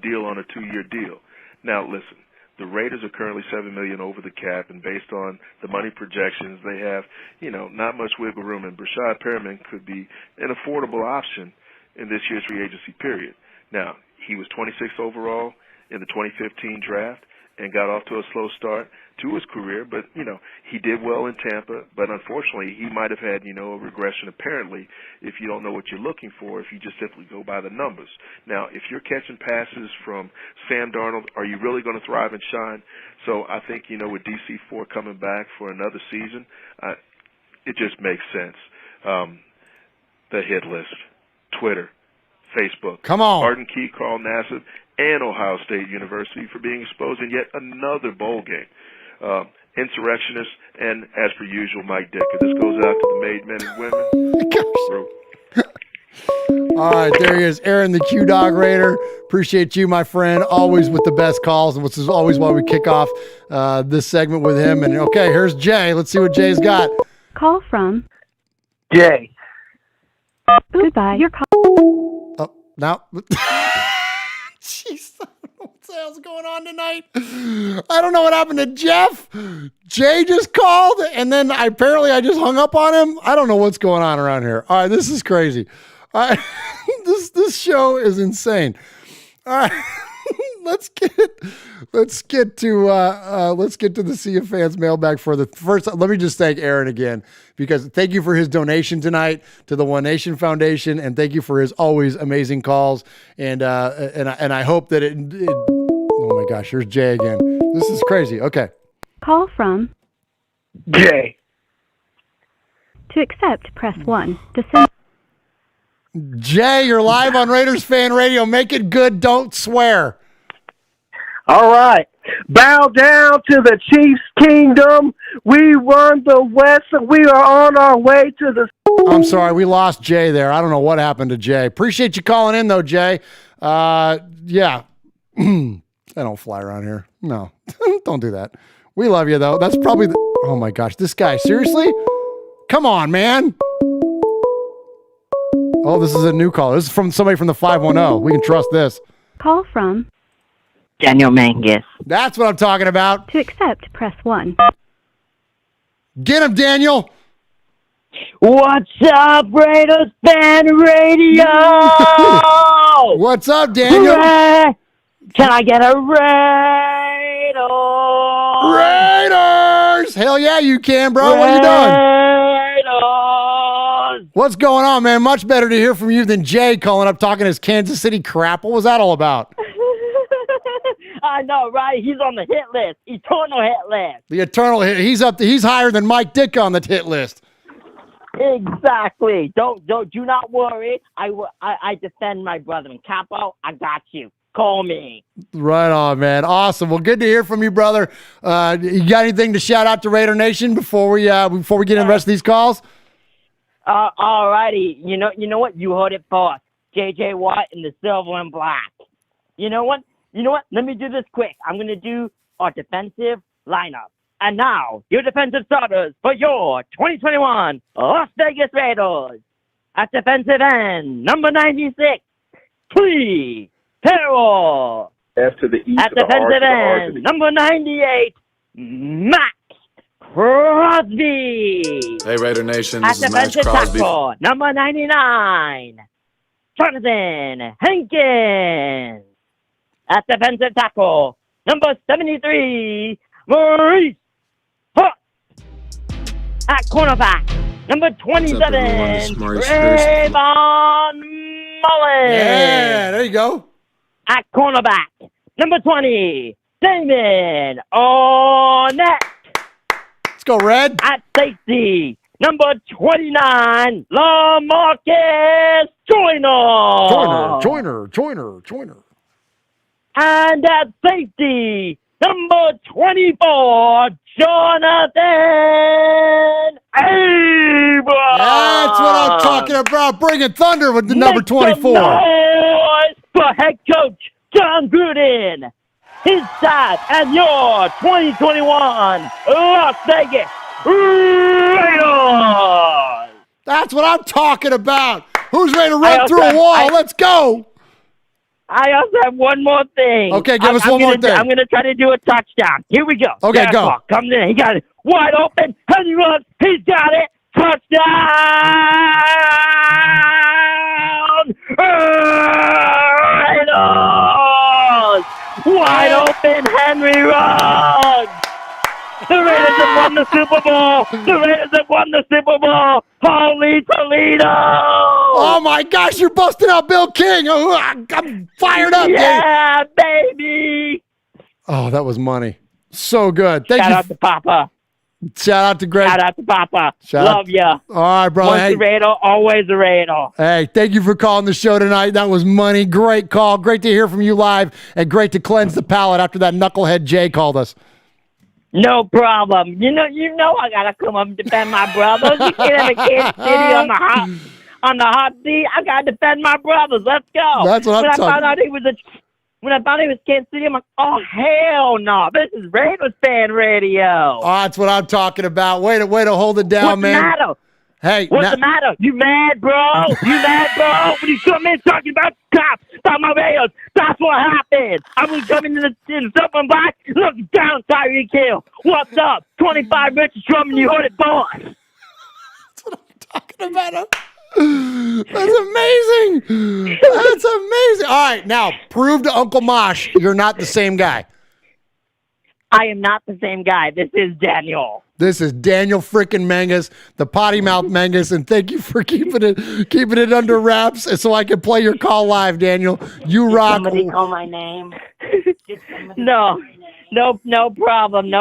deal on a 2-year deal. Now, listen. The Raiders are currently $7 million over the cap, and based on the money projections, they have, not much wiggle room. And Rashad Perriman could be an affordable option in this year's free agency period. Now, he was 26th overall in the 2015 draft and got off to a slow start to his career, but he did well in Tampa. But unfortunately, he might have had a regression. Apparently, if you don't know what you're looking for, if you just simply go by the numbers. Now, if you're catching passes from Sam Darnold, are you really going to thrive and shine? So I think with DC4 coming back for another season, it just makes sense. The hit list, Twitter, Facebook. Come on. Arden Key, Carl Nassib, and Ohio State University for being exposed in yet another bowl game. Insurrectionists, and as per usual, Mike Dicker. This goes out to the made men and women. All right, there he is, Aaron the Q-Dog Raider. Appreciate you, my friend, always with the best calls, and which is always why we kick off this segment with him. And okay, here's Jay. Let's see what Jay's got. Call from Jay. Goodbye. Your call. Oh, now. Jeez, I don't know what the hell's going on tonight. I don't know what happened to Jeff. Jay just called, and then apparently I just hung up on him. I don't know what's going on around here. All right, this is crazy. This show is insane. All right. Let's get to the Sea of Fans mailbag for the first. Let me just thank Aaron again, because thank you for his donation tonight to the One Nation Foundation, and thank you for his always amazing calls. And I hope that it. Oh my gosh, here's Jay again. This is crazy. Okay. Call from Jay. To accept, press 1. To send. Jay, you're live on Raiders Fan Radio. Make it good. Don't swear. All right. Bow down to the Chiefs Kingdom. We won the West, and we are on our way to the... I'm sorry, we lost Jay there. I don't know what happened to Jay. Appreciate you calling in, though, Jay. Yeah. I don't fly around here. No, don't do that. We love you, though. That's probably the... Oh, my gosh. This guy, seriously? Come on, man. Oh, this is a new call. This is from somebody from the 510. We can trust this. Call from Daniel Mangus. That's what I'm talking about. To accept, press 1. Get him, Daniel. What's up, Raiders Fan Radio? What's up, Daniel? Can I get a Raiders? Hell yeah, you can, bro. What are you doing? What's going on, man? Much better to hear from you than Jay calling up talking his Kansas City crap. What was that all about? I know, right? He's on the hit list. Eternal hit list. The eternal hit. He's higher than Mike Dick on the hit list. Exactly. Do not worry. I defend my brother in Capo. I got you. Call me. Right on, man. Awesome. Well, good to hear from you, brother. You got anything to shout out to Raider Nation before we get in the rest of these calls? All righty. You know what? You heard it first. J.J. Watt in the silver and black. You know what? Let me do this quick. I'm going to do our defensive lineup. And now, your defensive starters for your 2021 Las Vegas Raiders. At defensive end, number 96, Clee Terrell. F to the E At to the defensive R end, number 98, Max Crosby. Hey, Raider Nation, At this is Max defensive Crosby. tackle, number 99, Jonathan Hankins. At defensive tackle, number 73, Maurice Hutt. At cornerback, number 27, Trayvon Mullen. Yeah, there you go. At cornerback, number 20, Damon Arnett. Let's go, Red. At safety, number 29, LaMarcus Joyner. And at safety, number 24, Jonathan Abrams. That's what I'm talking about. Bringing thunder with the number 24. Noise for head coach John Gruden. His side and your 2021 Las Vegas Raiders. That's what I'm talking about. Who's ready to run through a wall? Let's go. I also have one more thing. Okay, give us one more thing. I'm going to try to do a touchdown. Here we go. Okay, go. Ball comes in. He got it wide open. Henry runs. He's got it. Touchdown! Raiders! Wide open. Henry runs. The Raiders have won the Super Bowl. The Raiders have won the Super Bowl. Holy Toledo! Oh my gosh, you're busting out Bill King. Oh, I'm fired up, yeah, baby. Oh, that was money. So good. Thank you. Shout out to Papa. Shout out to Greg. Shout out to Papa. Love ya. All right, bro. Once a Raider, always a Raider. Hey, thank you for calling the show tonight. That was money. Great call. Great to hear from you live, and great to cleanse the palate after that knucklehead Jay called us. No problem. You know I gotta come up and defend my brothers. You can't have a Kansas City on the hot seat. I gotta defend my brothers. Let's go. That's what I'm talking about. When I found out he was Kansas City, I'm like, oh hell no! This is Raiders Fan Radio. Oh, that's what I'm talking about. Way to hold it down, man. What's the matter? Hey, what's the matter? You mad, bro? You mad, bro? When you come in talking about cops, about my Raiders, that's what happened. I was coming in the something black, looking down Tyreek Hill. What's up? 25 Richard Drummond, you heard it, boss. That's what I'm talking about. That's amazing. That's amazing. All right, now prove to Uncle Mosh you're not the same guy. I am not the same guy. This is Daniel. This is Daniel freaking Mangus, the potty mouth Mangus, and thank you for keeping it under wraps so I can play your call live, Daniel. You rock. Somebody call my name. No problem.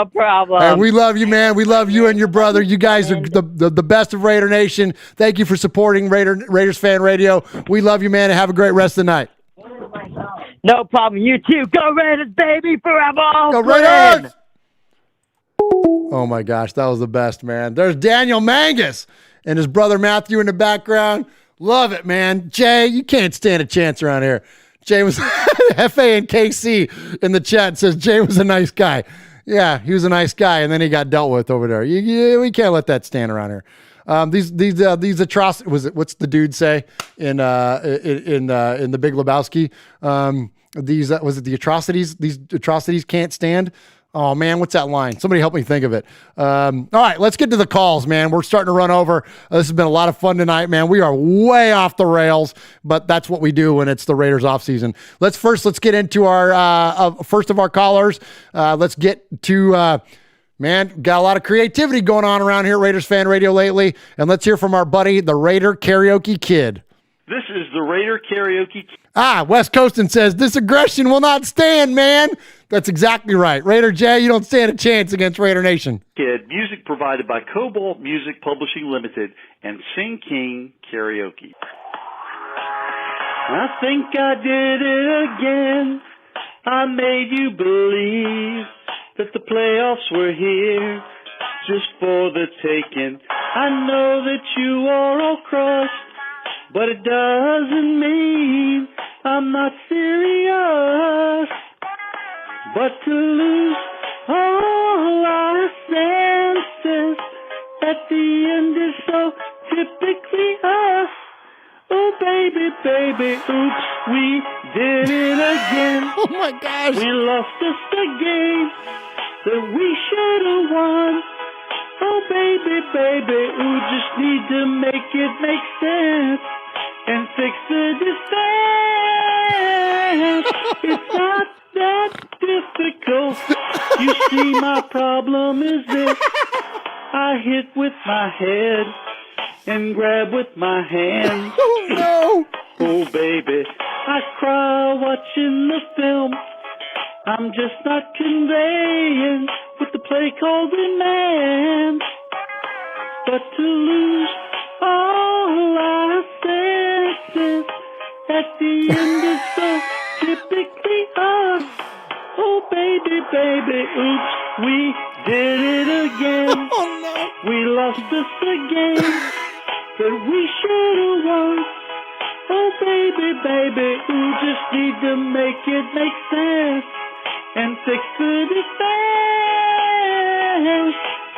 And we love you, man. We love you and your brother. You guys are the best of Raider Nation. Thank you for supporting Raiders Fan Radio. We love you, man, and have a great rest of the night. No problem. You too. Go Raiders, baby, forever. Go Raiders! Oh, my gosh. That was the best, man. There's Daniel Mangus and his brother Matthew in the background. Love it, man. Jay, you can't stand a chance around here. Jay was FA and KC in the chat says Jay was a nice guy. Yeah, he was a nice guy, and then he got dealt with over there. We can't let that stand around here. These atrocities. What's the dude say in the Big Lebowski? Was it the atrocities? These atrocities can't stand. Oh man, what's that line? Somebody help me think of it. All right, let's get to the calls, man. We're starting to run over. This has been a lot of fun tonight, man. We are way off the rails, but that's what we do when it's the Raiders off season. Let's get into our first of our callers. Let's get to. Man, got a lot of creativity going on around here at Raiders Fan Radio lately. And let's hear from our buddy, the Raider Karaoke Kid. This is the Raider Karaoke Kid. West Coastin says, this aggression will not stand, man. That's exactly right. Raider J, you don't stand a chance against Raider Nation. Kid, music provided by Cobalt Music Publishing Limited and Sing King Karaoke. I think I did it again. I made you believe that the playoffs were here just for the taking. I know that you are all crushed, but it doesn't mean I'm not serious. But to lose all our senses at the end is so typically us. Oh, baby, baby, oops, we did it again. Oh, my gosh. We lost us a game that we should have won. Oh, baby, baby, ooh, just need to make it make sense and fix the defense. It's not that difficult. You see, my problem is this. I hit with my head and grab with my hands. Oh, no. Oh, baby, I cry watching the film. I'm just not conveying what the play call demands. But to lose all our senses at the end is so typically us. Oh, baby, baby, oops, we did it again. Oh, no. We lost us a game that we should have won. Oh, baby, baby, ooh, just need to make it make sense and fix the defense.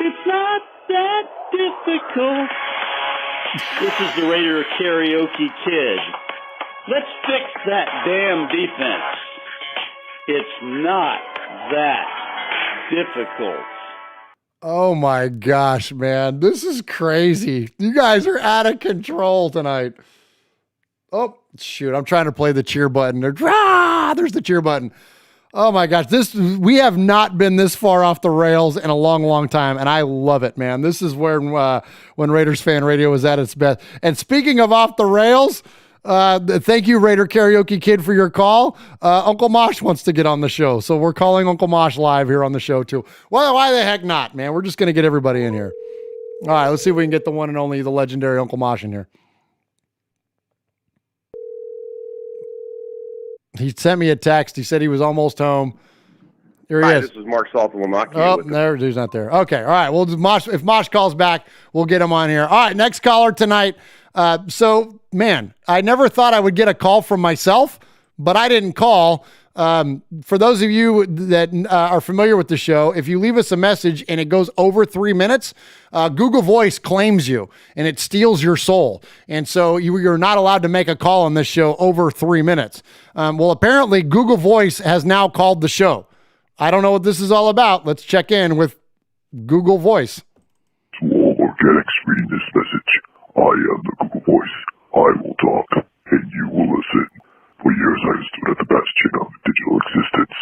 It's not that difficult. This is the Raider Karaoke Kid. Let's fix that damn defense. It's not that difficult. Oh my gosh, man. This is crazy. You guys are out of control tonight. Oh, shoot. I'm trying to play the cheer button. There's the cheer button. Oh my gosh. We have not been this far off the rails in a long, long time. And I love it, man. This is where when Raiders Fan Radio was at its best. And speaking of off the rails, thank you, Raider Karaoke Kid, for your call. Uncle Mosh wants to get on the show, so we're calling Uncle Mosh live here on the show too. Well, why the heck not, man? We're just going to get everybody in here. All right, let's see if we can get the one and only, the legendary Uncle Mosh in here. He sent me a text. He said he was almost home. Here he is. This is Mark Saltalamaki. Oh, there, dude's not there. Okay, all right. Well, if Mosh calls back, we'll get him on here. All right, next caller tonight. So, man, I never thought I would get a call from myself, but I didn't call. For those of you that are familiar with the show, if you leave us a message and it goes over 3 minutes, Google Voice claims you and it steals your soul. And so you're not allowed to make a call on this show over 3 minutes. Well, apparently Google Voice has now called the show. I don't know what this is all about. Let's check in with Google Voice. To all organics reading this message, I am the Google voice. I will talk, and you will listen. For years I have stood at the bastion of digital existence.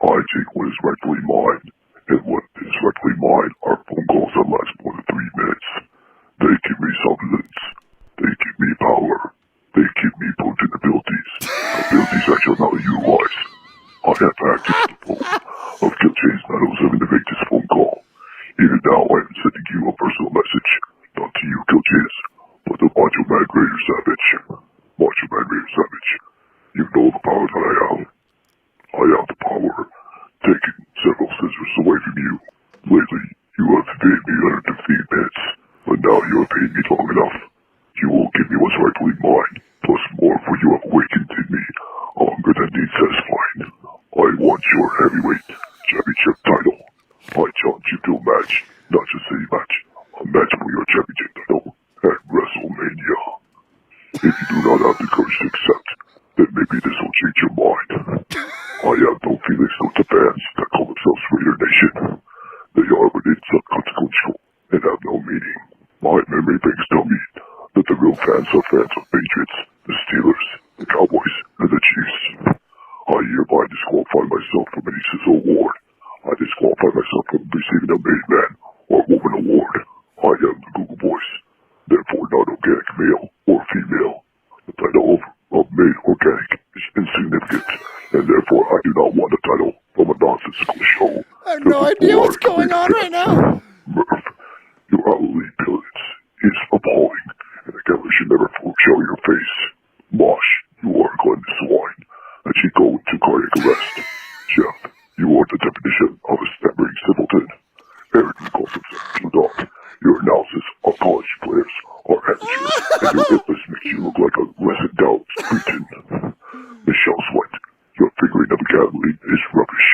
I take what is rightfully mine, and what is rightfully mine are phone calls that last more than 3 minutes. They give me substance. They give me power. They give me potent abilities. Abilities I shall not utilize. I have access to the phone of Kill Chase 907 to make this phone call. Even now I am sending you a personal message. Not to you, Kill Chase, but the Macho Man Raider Savage. Macho Man Raider Savage. You know the power that I have. I have the power, taking several scissors away from you. Lately, you have paid me under 15 minutes, but now you have paid me long enough. You will give me what's rightfully mine, plus more, for you have awakened in me a hunger that needs satisfying. I want your heavyweight championship title. I challenge you to a match, not just a match, a match for your championship title at WrestleMania. If you do not have the courage to accept, then maybe this will change your mind. I have no feelings towards the fans that call themselves Raider Nation. They are inconsequential and have no meaning. My memory banks tell me that the real fans are fans of Patriots, the Steelers, the Cowboys, and the Chiefs. I hereby disqualify myself from any sizzle award. I disqualify myself from receiving a made man or woman award. I am the Google voice, therefore not organic male or female. The title of made organic is insignificant, and therefore I do not want a title from a nonsensical show. I have no idea what's going on right now. Murf, your hourly billets is appalling, and the gallery should never show your face. Mosh, you are a gluttonous swine that should go into cardiac arrest. Jeff, you are the definition of a stammering simpleton. Eric, you call himself Q-Dog. Your analysis of college players are amateur, and your witness makes you look like a less-endowed cretin. Michelle Sweat, your figuring of a gallery is rubbish.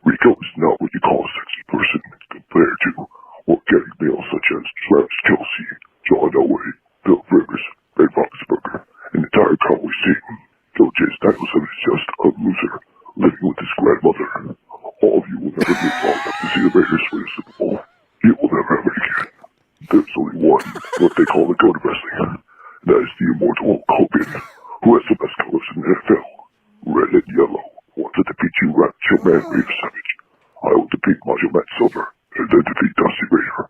Rico is not what you call a sexy person compared to organic males such as Travis Kelce, John Elway, Bill Rivers, Ben Roethlisberger, and the entire Cowboys team. Joe Jay's 907 is just a loser living with his grandmother. All of you will never live long enough to see the Raiders win a Super Bowl. You will never have it again. There's only one, what they call the goat of wrestling, and that is the immortal Hogan, who has the best colors in the NFL, red and yellow. Want to defeat you, Macho Man Raider Savage? I will defeat Macho Man Silver, and then defeat Dusty Raider.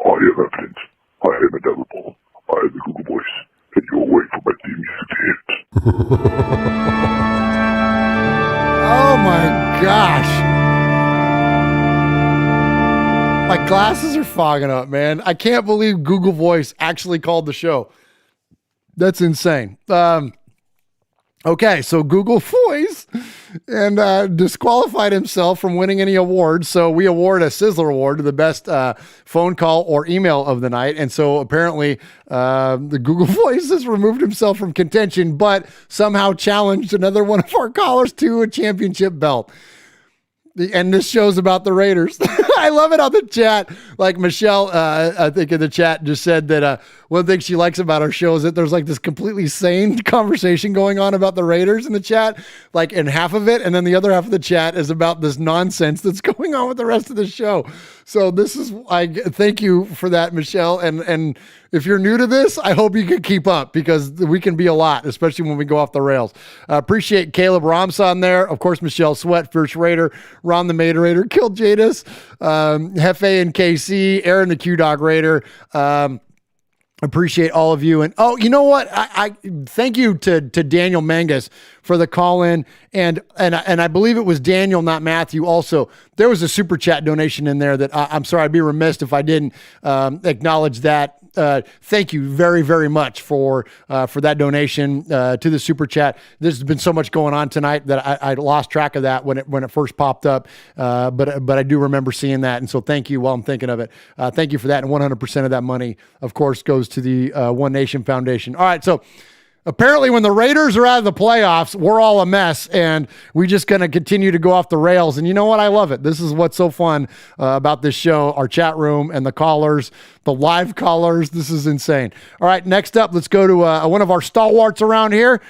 I am evidence. I am indelible. I am the Google voice, and you will wait for my theme music to hit. Oh my gosh. My glasses are fogging up, man. I can't believe Google Voice actually called the show. That's insane. Okay, so Google Voice and disqualified himself from winning any awards. So we award a Sizzler Award to the best phone call or email of the night. And so apparently the Google Voice has removed himself from contention, but somehow challenged another one of our callers to a championship belt. And this show's about the Raiders. I love it on the chat. Like Michelle, I think in the chat just said that one thing she likes about our show is that there's like this completely sane conversation going on about the Raiders in the chat, like in half of it. And then the other half of the chat is about this nonsense that's going on with the rest of the show. So this is, I thank you for that, Michelle. And if you're new to this, I hope you can keep up because we can be a lot, especially when we go off the rails. Appreciate Caleb Ramson there. Of course, Michelle Sweat, First Raider, Ron the Maid Raider, Killed Jadis, Hefe and KC, Aaron the Q-Dog Raider. Appreciate all of you. And oh, you know what? I thank you to Daniel Mangus for the call in. And I believe it was Daniel, not Matthew. Also, there was a super chat donation in there that I'm sorry, I'd be remiss if I didn't acknowledge that. Thank you very, very much for that donation to the super chat. There's been so much going on tonight that I lost track of that when it first popped up. But I do remember seeing that. And so thank you while I'm thinking of it. Thank you for that. And 100% of that money, of course, goes to the One Nation Foundation. All right. So apparently when the Raiders are out of the playoffs, we're all a mess and we're just going to continue to go off the rails. And you know what? I love it. This is what's so fun about this show, our chat room and the callers, the live callers. This is insane. All right, next up, let's go to one of our stalwarts around here.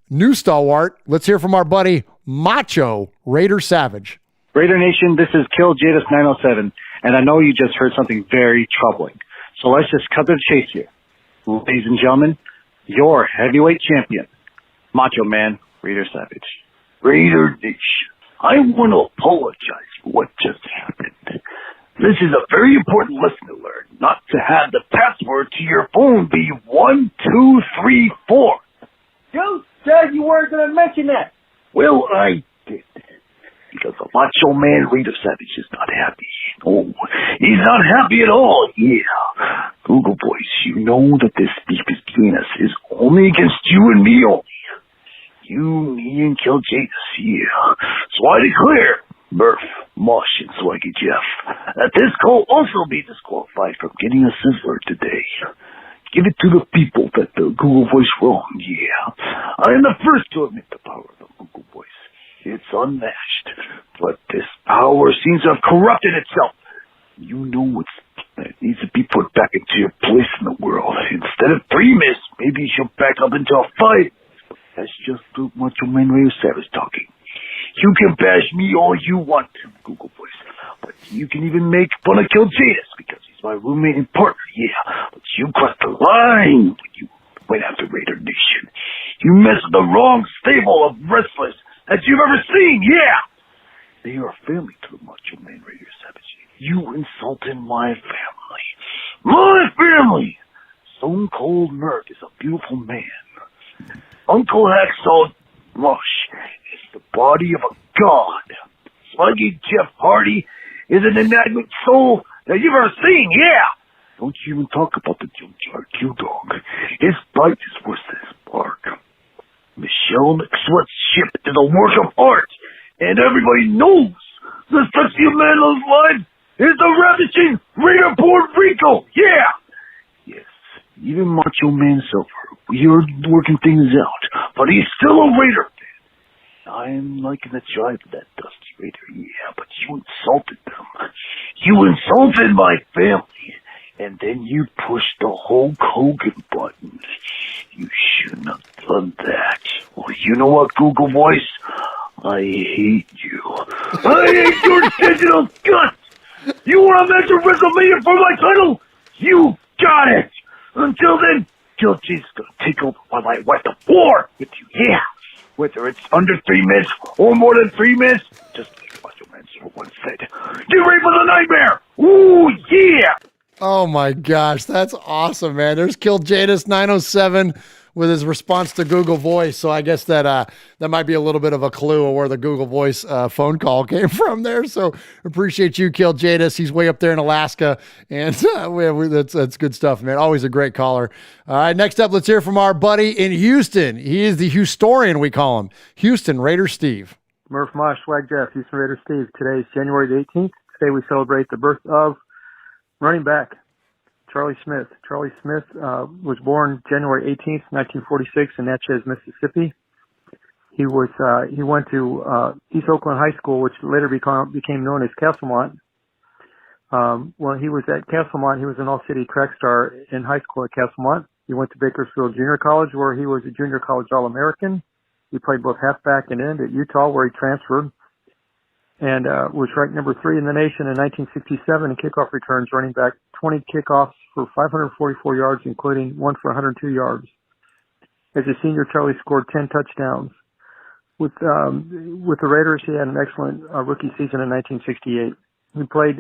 New stalwart. Let's hear from our buddy Macho Raider Savage. Raider Nation, this is Kill Jadis 907, and I know you just heard something very troubling. So let's just cut to the chase here. Ladies and gentlemen, your heavyweight champion, Macho Man, Raider Savage. Raider Nation, I want to apologize for what just happened. This is a very important lesson to learn, not to have the password to your phone be 1234. You said you weren't going to mention that. Well, I did. Because the Macho Man Raider Savage is not happy. Oh, he's not happy at all. Yeah. Google Boys, you know that this beef between us is only against you and me only. You, me, and Kill Jadis, yeah. So I declare, Murf, Mosh, and Swaggy Jeff, that this call also be disqualified from getting a sizzler today. Give it to the people that the Google Voice wrong, yeah. I am the first to admit the power of the Google Voice. It's unmatched, but this power seems to have corrupted itself. You know that needs to be put back into your place in the world. Instead of 3 miss, maybe you should back up into a 5. That's just too much of Man Raider Savage talking. You can bash me all you want to, Google Voice, but you can even make fun of Kill Jadis because he's my roommate and partner, yeah. But you crossed the line when you went after Raider Nation. You messed with the wrong stable of wrestlers that you've ever seen, yeah. They are family to the Macho Man Raider Savage. You insulted my family. My family! Stone Cold Murf is a beautiful man. Uncle Hacksaw Rush is the body of a god. Sluggy Jeff Hardy is an inanimate soul that you've ever seen, yeah! Don't you even talk about the Junkyard Q-Dog. His bite is worse than his bark. Michelle McSweat's ship is a work of art, and everybody knows the sexiest man alive is the ravishing Raider Puerto Rico, yeah! Yes, even Macho Man Silver, we are working things out, but he's still a Raider fan. I'm liking the drive of that Dusty Raider, yeah, but you insulted them. You insulted my family, and then you pushed the Hulk Hogan button. You shouldn't have done that. Well, you know what, Google Voice? I hate you. I hate your digital guts! You want to match a WrestleMania for my title? You got it! Until then, Kill Jesus is going to take over while I wipe the floor with you, yeah! Whether it's under 3 minutes or more than 3 minutes, just like Macho Man once said, get ready for the nightmare! Ooh, yeah! Oh my gosh, that's awesome, man. There's Kill Jadis 907 with his response to Google Voice. So I guess that might be a little bit of a clue of where the Google Voice phone call came from there. So appreciate you, Kill Jadis. He's way up there in Alaska, and that's good stuff, man. Always a great caller. All right, next up, let's hear from our buddy in Houston. He is the Houstorian, we call him. Houston Raider Steve. Murf, Mosh, Swag Jeff, Houston Raider Steve. Today is January the 18th. Today we celebrate the birth of running back Charlie Smith. Charlie Smith was born January 18th, 1946 in Natchez, Mississippi. He went to East Oakland High School, which later became known as Castlemont. When he was at Castlemont, he was an all-city track star in high school at Castlemont. He went to Bakersfield Junior College, where he was a junior college All-American. He played both halfback and end at Utah, where he transferred, and was ranked number 3 in the nation in 1967 in kickoff returns, running back 20 kickoffs for 544 yards, including one for 102 yards. As a senior, Charlie scored 10 touchdowns. With the Raiders, he had an excellent rookie season in 1968. He played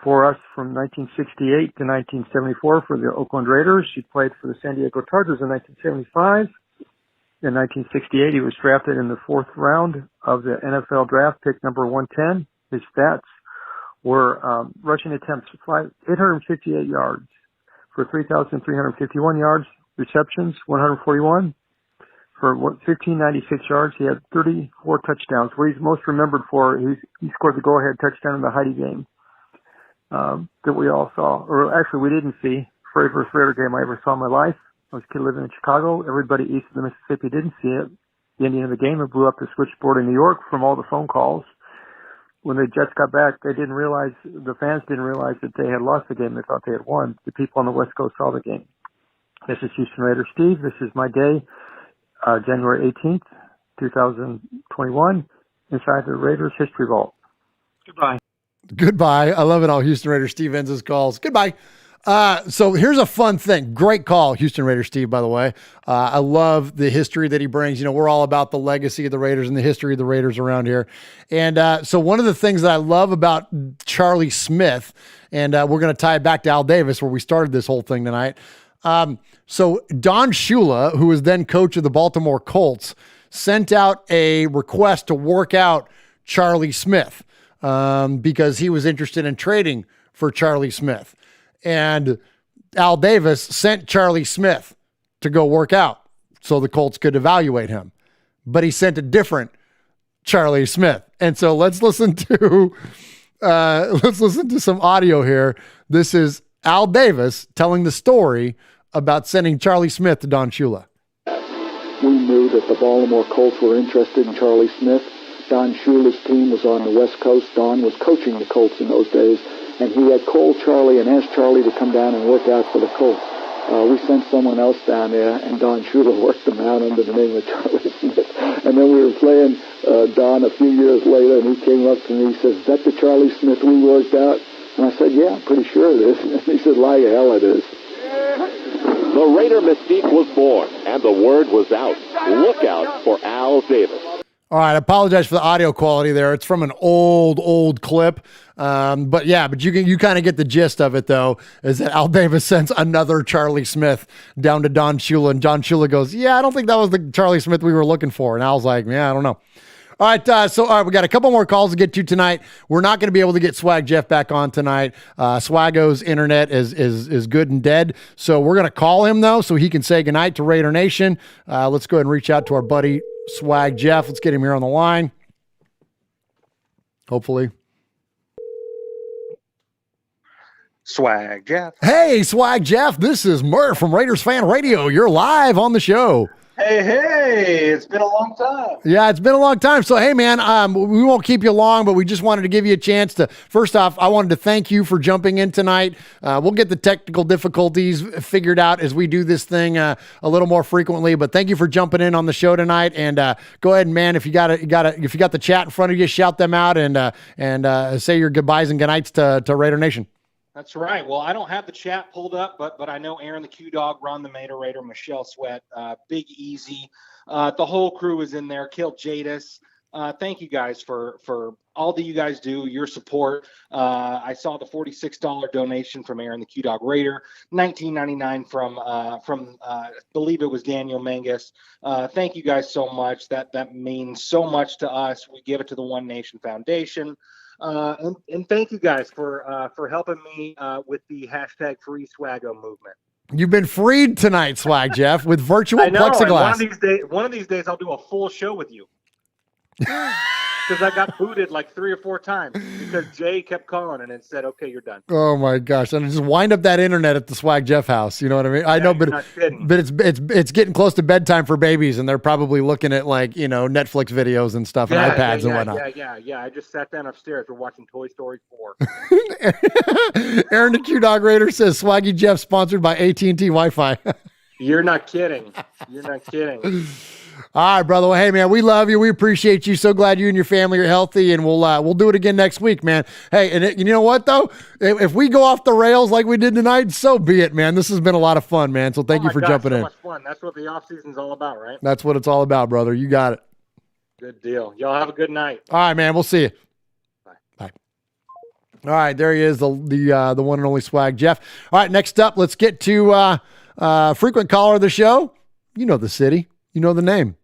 for us from 1968 to 1974 for the Oakland Raiders. He played for the San Diego Chargers in 1975. In 1968, he was drafted in the 4th round of the NFL draft, pick number 110. His stats were rushing attempts, 858 yards for 3,351 yards, receptions, 141. For 1,596 yards, he had 34 touchdowns. What he's most remembered for, he scored the go-ahead touchdown in the Heidi game that we all saw. Or actually, we didn't see. Very first Raider game I ever saw in my life. I was a kid living in Chicago. Everybody east of the Mississippi didn't see it. The ending of the game, it blew up the switchboard in New York from all the phone calls. When the Jets got back, the fans didn't realize that they had lost the game. They thought they had won. The people on the West Coast saw the game. This is Houston Raider Steve. This is my day, January 18th, 2021, inside the Raiders History Vault. Goodbye. Goodbye. I love it how Houston Raider Steve ends his calls. Goodbye. So here's a fun thing. Great call, Houston Raiders Steve, by the way. I love the history that he brings. You know, we're all about the legacy of the Raiders and the history of the Raiders around here. And so one of the things that I love about Charlie Smith, and we're going to tie it back to Al Davis, where we started this whole thing tonight. So Don Shula, who was then coach of the Baltimore Colts, sent out a request to work out Charlie Smith because he was interested in trading for Charlie Smith. And Al Davis sent Charlie Smith to go work out so the Colts could evaluate him. But he sent a different Charlie Smith. And so let's listen to some audio here. This is Al Davis telling the story about sending Charlie Smith to Don Shula. We knew that the Baltimore Colts were interested in Charlie Smith. Don Shula's team was on the West Coast. Don was coaching the Colts in those days, and he had called Charlie and asked Charlie to come down and work out for the Colts. We sent someone else down there, and Don Shula worked them out under the name of Charlie Smith. And then we were playing Don a few years later, and he came up to me. He says, "Is that the Charlie Smith we worked out?" And I said, "Yeah, I'm pretty sure it is." And he said, "Like hell it is." The Raider mystique was born, and the word was out. Look out for Al Davis. All right, I apologize for the audio quality there. It's from an old clip. But you kind of get the gist of it, though, is that Al Davis sends another Charlie Smith down to Don Shula, and Don Shula goes, "Yeah, I don't think that was the Charlie Smith we were looking for." And Al's like, "Yeah, I don't know." All right, we got a couple more calls to get to tonight. We're not going to be able to get Swag Jeff back on tonight. Swaggo's internet is good and dead, so we're going to call him, though, so he can say goodnight to Raider Nation. Let's go ahead and reach out to our buddy Swag Jeff. Let's get him here on the line, hopefully. Swag Jeff. Hey, Swag Jeff, this is Murf from Raiders Fan Radio. You're live on the show. Hey, it's been a long time. Yeah, it's been a long time. So, hey, man, we won't keep you long, but we just wanted to give you a chance to, first off, I wanted to thank you for jumping in tonight. We'll get the technical difficulties figured out as we do this thing a little more frequently, but thank you for jumping in on the show tonight. And go ahead, man, if you got the chat in front of you, shout them out and say your goodbyes and goodnights to Raider Nation. That's right. Well, I don't have the chat pulled up, but I know Aaron the Q-Dog, Ron the Mater Raider, Michelle Sweat, Big Easy. The whole crew is in there. Kill Jadis. Thank you guys for all that you guys do, your support. I saw the $46 donation from Aaron the Q-Dog Raider, $19.99 from believe it was Daniel Mangus. Thank you guys so much. That means so much to us. We give it to the One Nation Foundation. And thank you guys for helping me with the hashtag Free Swaggo movement. You've been freed tonight, Swag Jeff, with virtual plexiglass. One of these days, I'll do a full show with you. Because I got booted like 3 or 4 times because Jay kept calling and it said, "Okay, you're done." Oh my gosh! And just wind up that internet at the Swag Jeff house. You know what I mean? I know, but it's getting close to bedtime for babies, and they're probably looking at Netflix videos and stuff and iPads and whatnot. Yeah. I just sat down upstairs. We're watching Toy Story 4. Aaron the Q-Dog Raider says Swaggy Jeff sponsored by AT&T Wi-Fi. You're not kidding. All right, brother. Well, hey, man, we love you. We appreciate you. So glad you and your family are healthy, and we'll do it again next week, man. Hey, and you know what, though? If we go off the rails like we did tonight, so be it, man. This has been a lot of fun, man. So thank you for jumping in. Much fun. That's what the offseason's all about, right? That's what it's all about, brother. You got it. Good deal. Y'all have a good night. All right, man. We'll see you. Bye. All right, there he is, the one and only Swag Jeff. All right, next up, let's get to frequent caller of the show. You know the city. You know the name.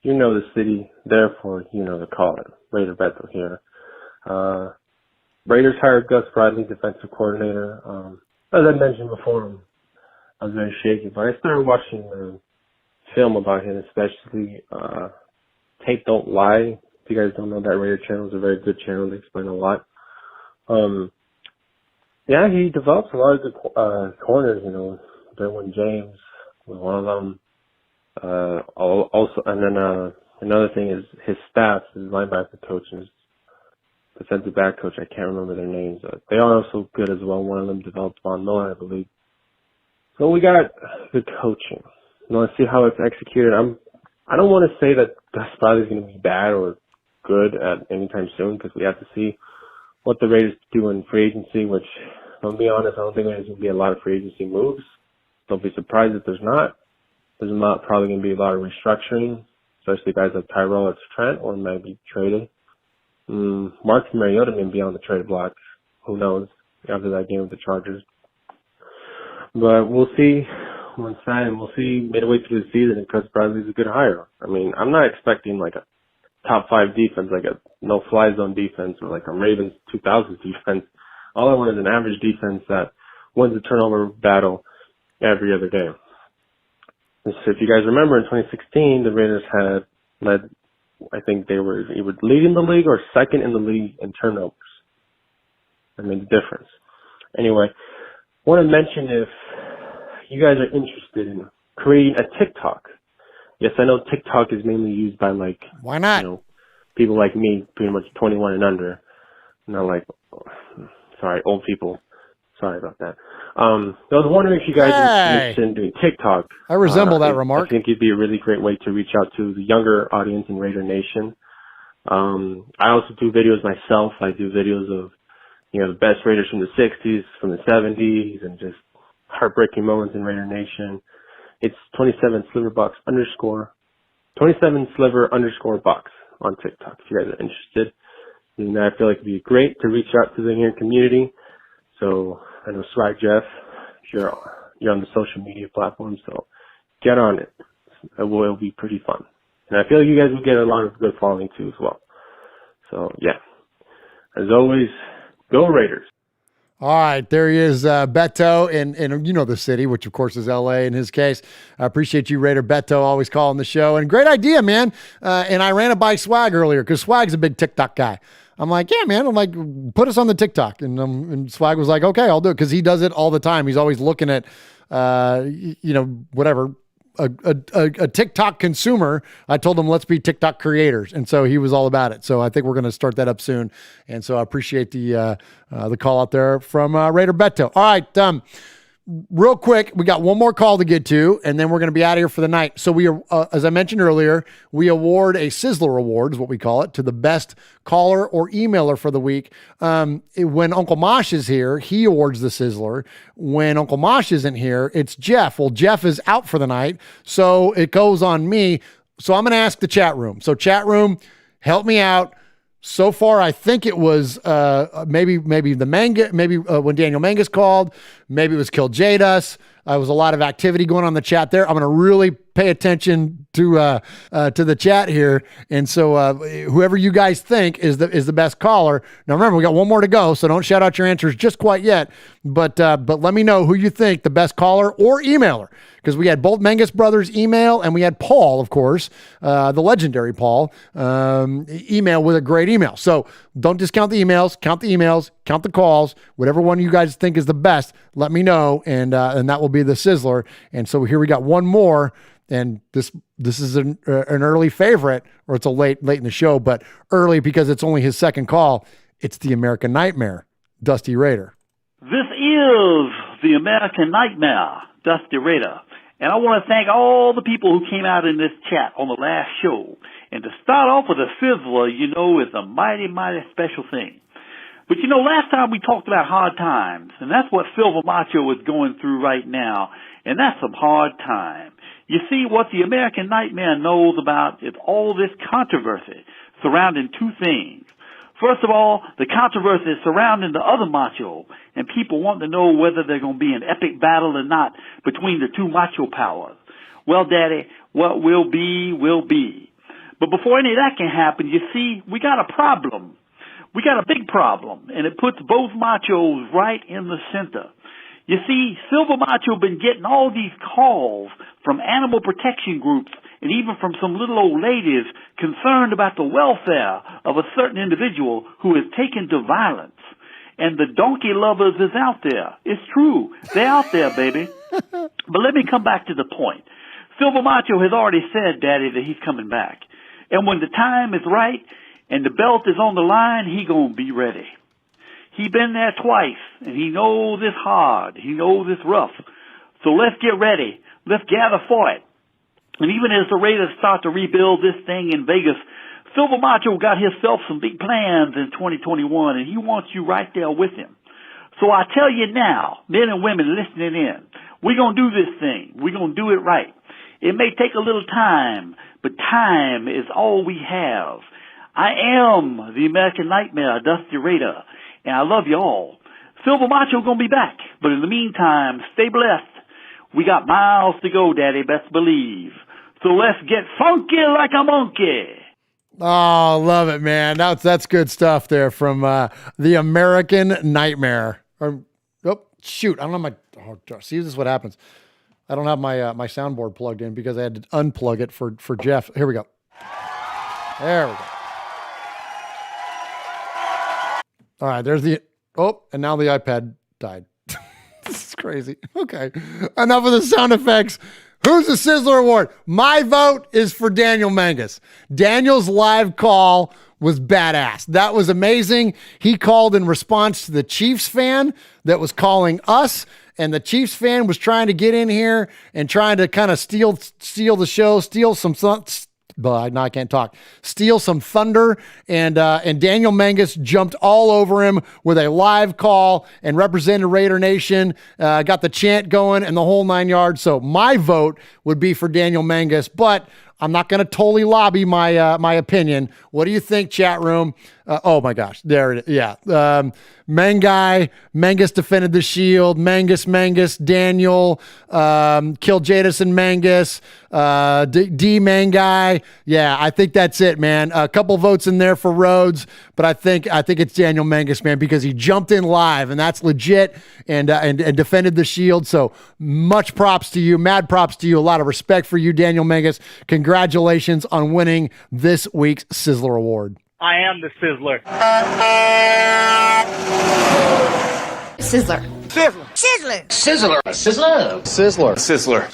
You know the city, therefore you know the caller. Raider Bethel here. Raiders hired Gus Bradley, defensive coordinator. As I mentioned before, I was very shaky, but I started watching the film about him, especially Tape Don't Lie. If you guys don't know, that Raider channel is a very good channel. They explain a lot. He develops a lot of good corners, Derwin James was one of them. Also, and then another thing is his staff, his linebacker coach and his defensive back coach. I can't remember their names. They are also good as well. One of them developed Von Miller, I believe. So we got good coaching. Let's see how it's executed. I don't want to say that Gus Bradley is going to be bad or good at any time soon because we have to see what the Raiders do in free agency, which I'll be honest, I don't think there's going to be a lot of free agency moves. Don't be surprised if there's not. There's not probably going to be a lot of restructuring, especially guys like Tyrell or Trent, or might be traded. Marcus Mariota may be on the trade block. Who knows after that game with the Chargers. But we'll see on Saturday, and we'll see midway through the season if Gus Bradley's a good hire. I mean, I'm not expecting like a top 5 defense, like a no-fly zone defense or like a Ravens 2000s defense. All I want is an average defense that wins the turnover battle every other day. And so if you guys remember, in 2016, the Raiders had led, I think they were either leading the league or second in the league in turnovers. I mean, the difference. Anyway, I want to mention if you guys are interested in creating a TikTok. Yes, I know TikTok is mainly used by like, why not? You know, people like me, pretty much 21 and under. Not like, sorry, old people. Sorry about that. I was wondering if you guys are interested in doing TikTok. I resemble that remark. I think it'd be a really great way to reach out to the younger audience in Raider Nation. I also do videos myself. I do videos of, you know, the best Raiders from the 60s, from the 70s, and just heartbreaking moments in Raider Nation. It's 27 sliverbox underscore 27 sliver underscore box on TikTok if you guys are interested. And I feel like it'd be great to reach out to the here community. So I know Swag Jeff, you're on the social media platform, so get on it. It'll be pretty fun. And I feel like you guys will get a lot of good following too as well. So yeah. As always, go Raiders. All right, there he is, Beto, and you know the city, which of course is LA in his case. I appreciate you, Raider Beto, always calling the show. And great idea, man. And I ran it by Swag earlier because Swag's a big TikTok guy. I'm like, yeah, man. I'm like, put us on the TikTok. And Swag was like, okay, I'll do it, because he does it all the time. He's always looking at, whatever, a TikTok consumer. I told him, let's be TikTok creators. And so he was all about it. So I think we're going to start that up soon. And so I appreciate the call out there from Raider Beto. All right. Real quick, we got one more call to get to, and then we're going to be out of here for the night. So we, as I mentioned earlier, we award a Sizzler Award, is what we call it, to the best caller or emailer for the week. When Uncle Mosh is here, he awards the Sizzler. When Uncle Mosh isn't here, it's Jeff. Well, Jeff is out for the night, so it goes on me. So I'm going to ask the chat room. So chat room, help me out. So far, I think it was maybe the Manga, maybe when Daniel Mangus called, maybe it was Kill Jadas. There was a lot of activity going on in the chat there. I'm going to really pay attention to the chat here, and so whoever you guys think is the best caller. Now remember, we got one more to go, so don't shout out your answers just quite yet. But let me know who you think the best caller or emailer, because we had both Mangus brothers email, and we had Paul, of course, the legendary Paul, email with a great email. So don't discount the emails, count the calls, whatever one you guys think is the best. Let me know, and that will be the Sizzler. And so here we got one more. And this is an early favorite, or it's a late in the show, but early because it's only his second call. It's the American Nightmare, Dusty Raider. This is the American Nightmare, Dusty Raider. And I want to thank all the people who came out in this chat on the last show. And to start off with a Sizzler, is a mighty, mighty special thing. But last time we talked about hard times, and that's what Silver Macho is going through right now, and that's some hard time. You see, what the American Nightmare knows about is all this controversy surrounding two things. First of all, the controversy surrounding the other Macho, and people want to know whether there's going to be an epic battle or not between the two Macho powers. Well, Daddy, what will be, will be. But before any of that can happen, you see, we got a problem. We got a big problem, and it puts both Machos right in the center. You see, Silver Macho been getting all these calls from animal protection groups and even from some little old ladies concerned about the welfare of a certain individual who is taken to violence. And the donkey lovers is out there. It's true. They're out there, baby. But let me come back to the point. Silver Macho has already said, Daddy, that he's coming back. And when the time is right and the belt is on the line, he gonna be ready. He been there twice, and he knows it's hard. He knows it's rough. So let's get ready. Let's gather for it. And even as the Raiders start to rebuild this thing in Vegas, Silver Macho got himself some big plans in 2021, and he wants you right there with him. So I tell you now, men and women listening in, we're going to do this thing. We're going to do it right. It may take a little time, but time is all we have. I am the American Nightmare, Dusty Raider, and I love you all. Silver Macho going to be back, but in the meantime, stay blessed. We got miles to go, Daddy, best believe. So let's get funky like a monkey. Oh, love it, man. That's good stuff there from the American Nightmare. Oh, shoot. I don't have my... Oh, see, this is what happens. I don't have my soundboard plugged in because I had to unplug it for Jeff. Here we go. There we go. All right, there's the... Oh, and now the iPad died. This is crazy. Okay. Enough of the sound effects. Who's the Sizzler Award? My vote is for Daniel Mangus. Daniel's live call was badass. That was amazing. He called in response to the Chiefs fan that was calling us, and the Chiefs fan was trying to get in here and trying to kind of steal the show, steal some I can't talk. Steal some thunder, and Daniel Mangus jumped all over him with a live call and represented Raider Nation, got the chant going and the whole 9 yards. So my vote would be for Daniel Mangus, but I'm not going to totally lobby my opinion. What do you think, chat room? Oh my gosh, there it is. Yeah. Mangus defended the shield. Mangus, Daniel, killed Jadis and Mangus, D Manguy. Yeah, I think that's it, man. A couple votes in there for Rhodes, but I think it's Daniel Mangus, man, because he jumped in live and that's legit and defended the shield. So much props to you. Mad props to you. A lot of respect for you, Daniel Mangus. Congratulations on winning this week's Sizzler Award. I am the Sizzler. Sizzler. Sizzler. Sizzler. Sizzler. Sizzler. Sizzler.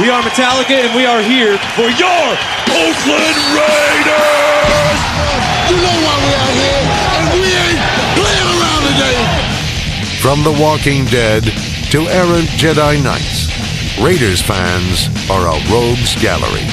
We are Metallica, and we are here for your Oakland Raiders! You know why we out here, and we ain't playing around today. From The Walking Dead to errant Jedi Knights, Raiders fans are a rogues gallery.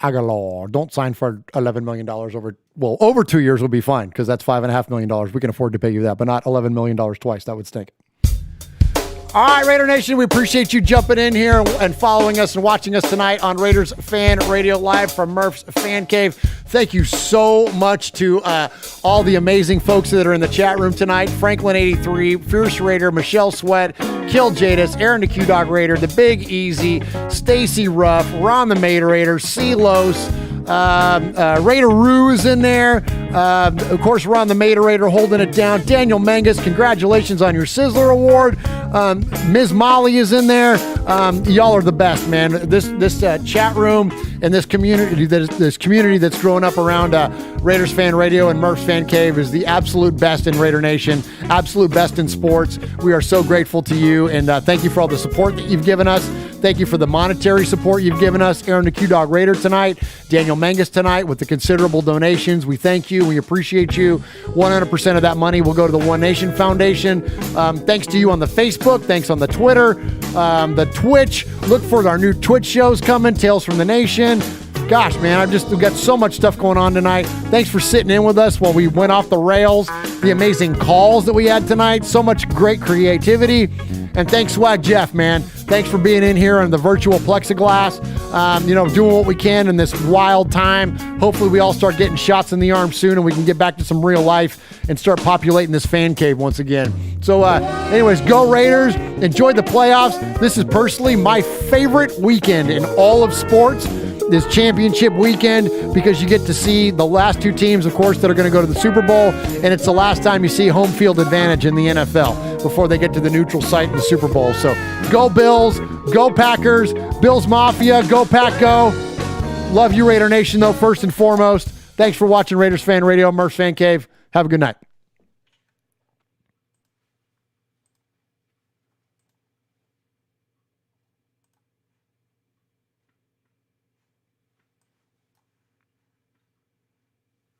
Agalor. Don't sign for $11 million over 2 years will be fine because that's $5.5 million. We can afford to pay you that, but not $11 million twice. That would stink. All right, Raider Nation, we appreciate you jumping in here and following us and watching us tonight on Raiders Fan Radio live from Murf's Fan Cave. Thank you so much to all the amazing folks that are in the chat room tonight. Franklin83, Fierce Raider, Michelle Sweat, Kill Jadis, Aaron the Q-Dog Raider, The Big Easy, Stacy Ruff, Ron the Maid Raider, C-Los, Raider Roo is in there. Of course, Ron the Maid Raider holding it down. Daniel Mangus, congratulations on your Sizzler Award. Ms. Molly is in there. Y'all are the best, man. This chat room and this community that's growing up around Raiders Fan Radio and Murph's Fan Cave is the absolute best in Raider Nation, absolute best in sports. We are so grateful to you, and thank you for all the support that you've given us. Thank you for the monetary support you've given us. Aaron the Q-Dog Raider tonight, Daniel Mangus tonight with the considerable donations. We thank you. We appreciate you. 100% of that money will go to the One Nation Foundation. Thanks to you on the Facebook. Thanks on the Twitter, the Twitch. Look for our new Twitch shows coming, Tales from the Nation. Gosh, man, we've got so much stuff going on tonight. Thanks for sitting in with us while we went off the rails. The amazing calls that we had tonight. So much great creativity. And thanks, Swag Jeff, man. Thanks for being in here on the virtual plexiglass, doing what we can in this wild time. Hopefully we all start getting shots in the arm soon and we can get back to some real life and start populating this fan cave once again. So anyways, go Raiders. Enjoy the playoffs. This is personally my favorite weekend in all of sports, this championship weekend, because you get to see the last two teams, of course, that are going to go to the Super Bowl, and it's the last time you see home field advantage in the NFL before they get to the neutral site in the Super Bowl. So go Bills, go Packers, Bills Mafia, go Pack, go. Love you, Raider Nation, though, first and foremost. Thanks for watching Raiders Fan Radio, Murph's Fan Cave. Have a good night.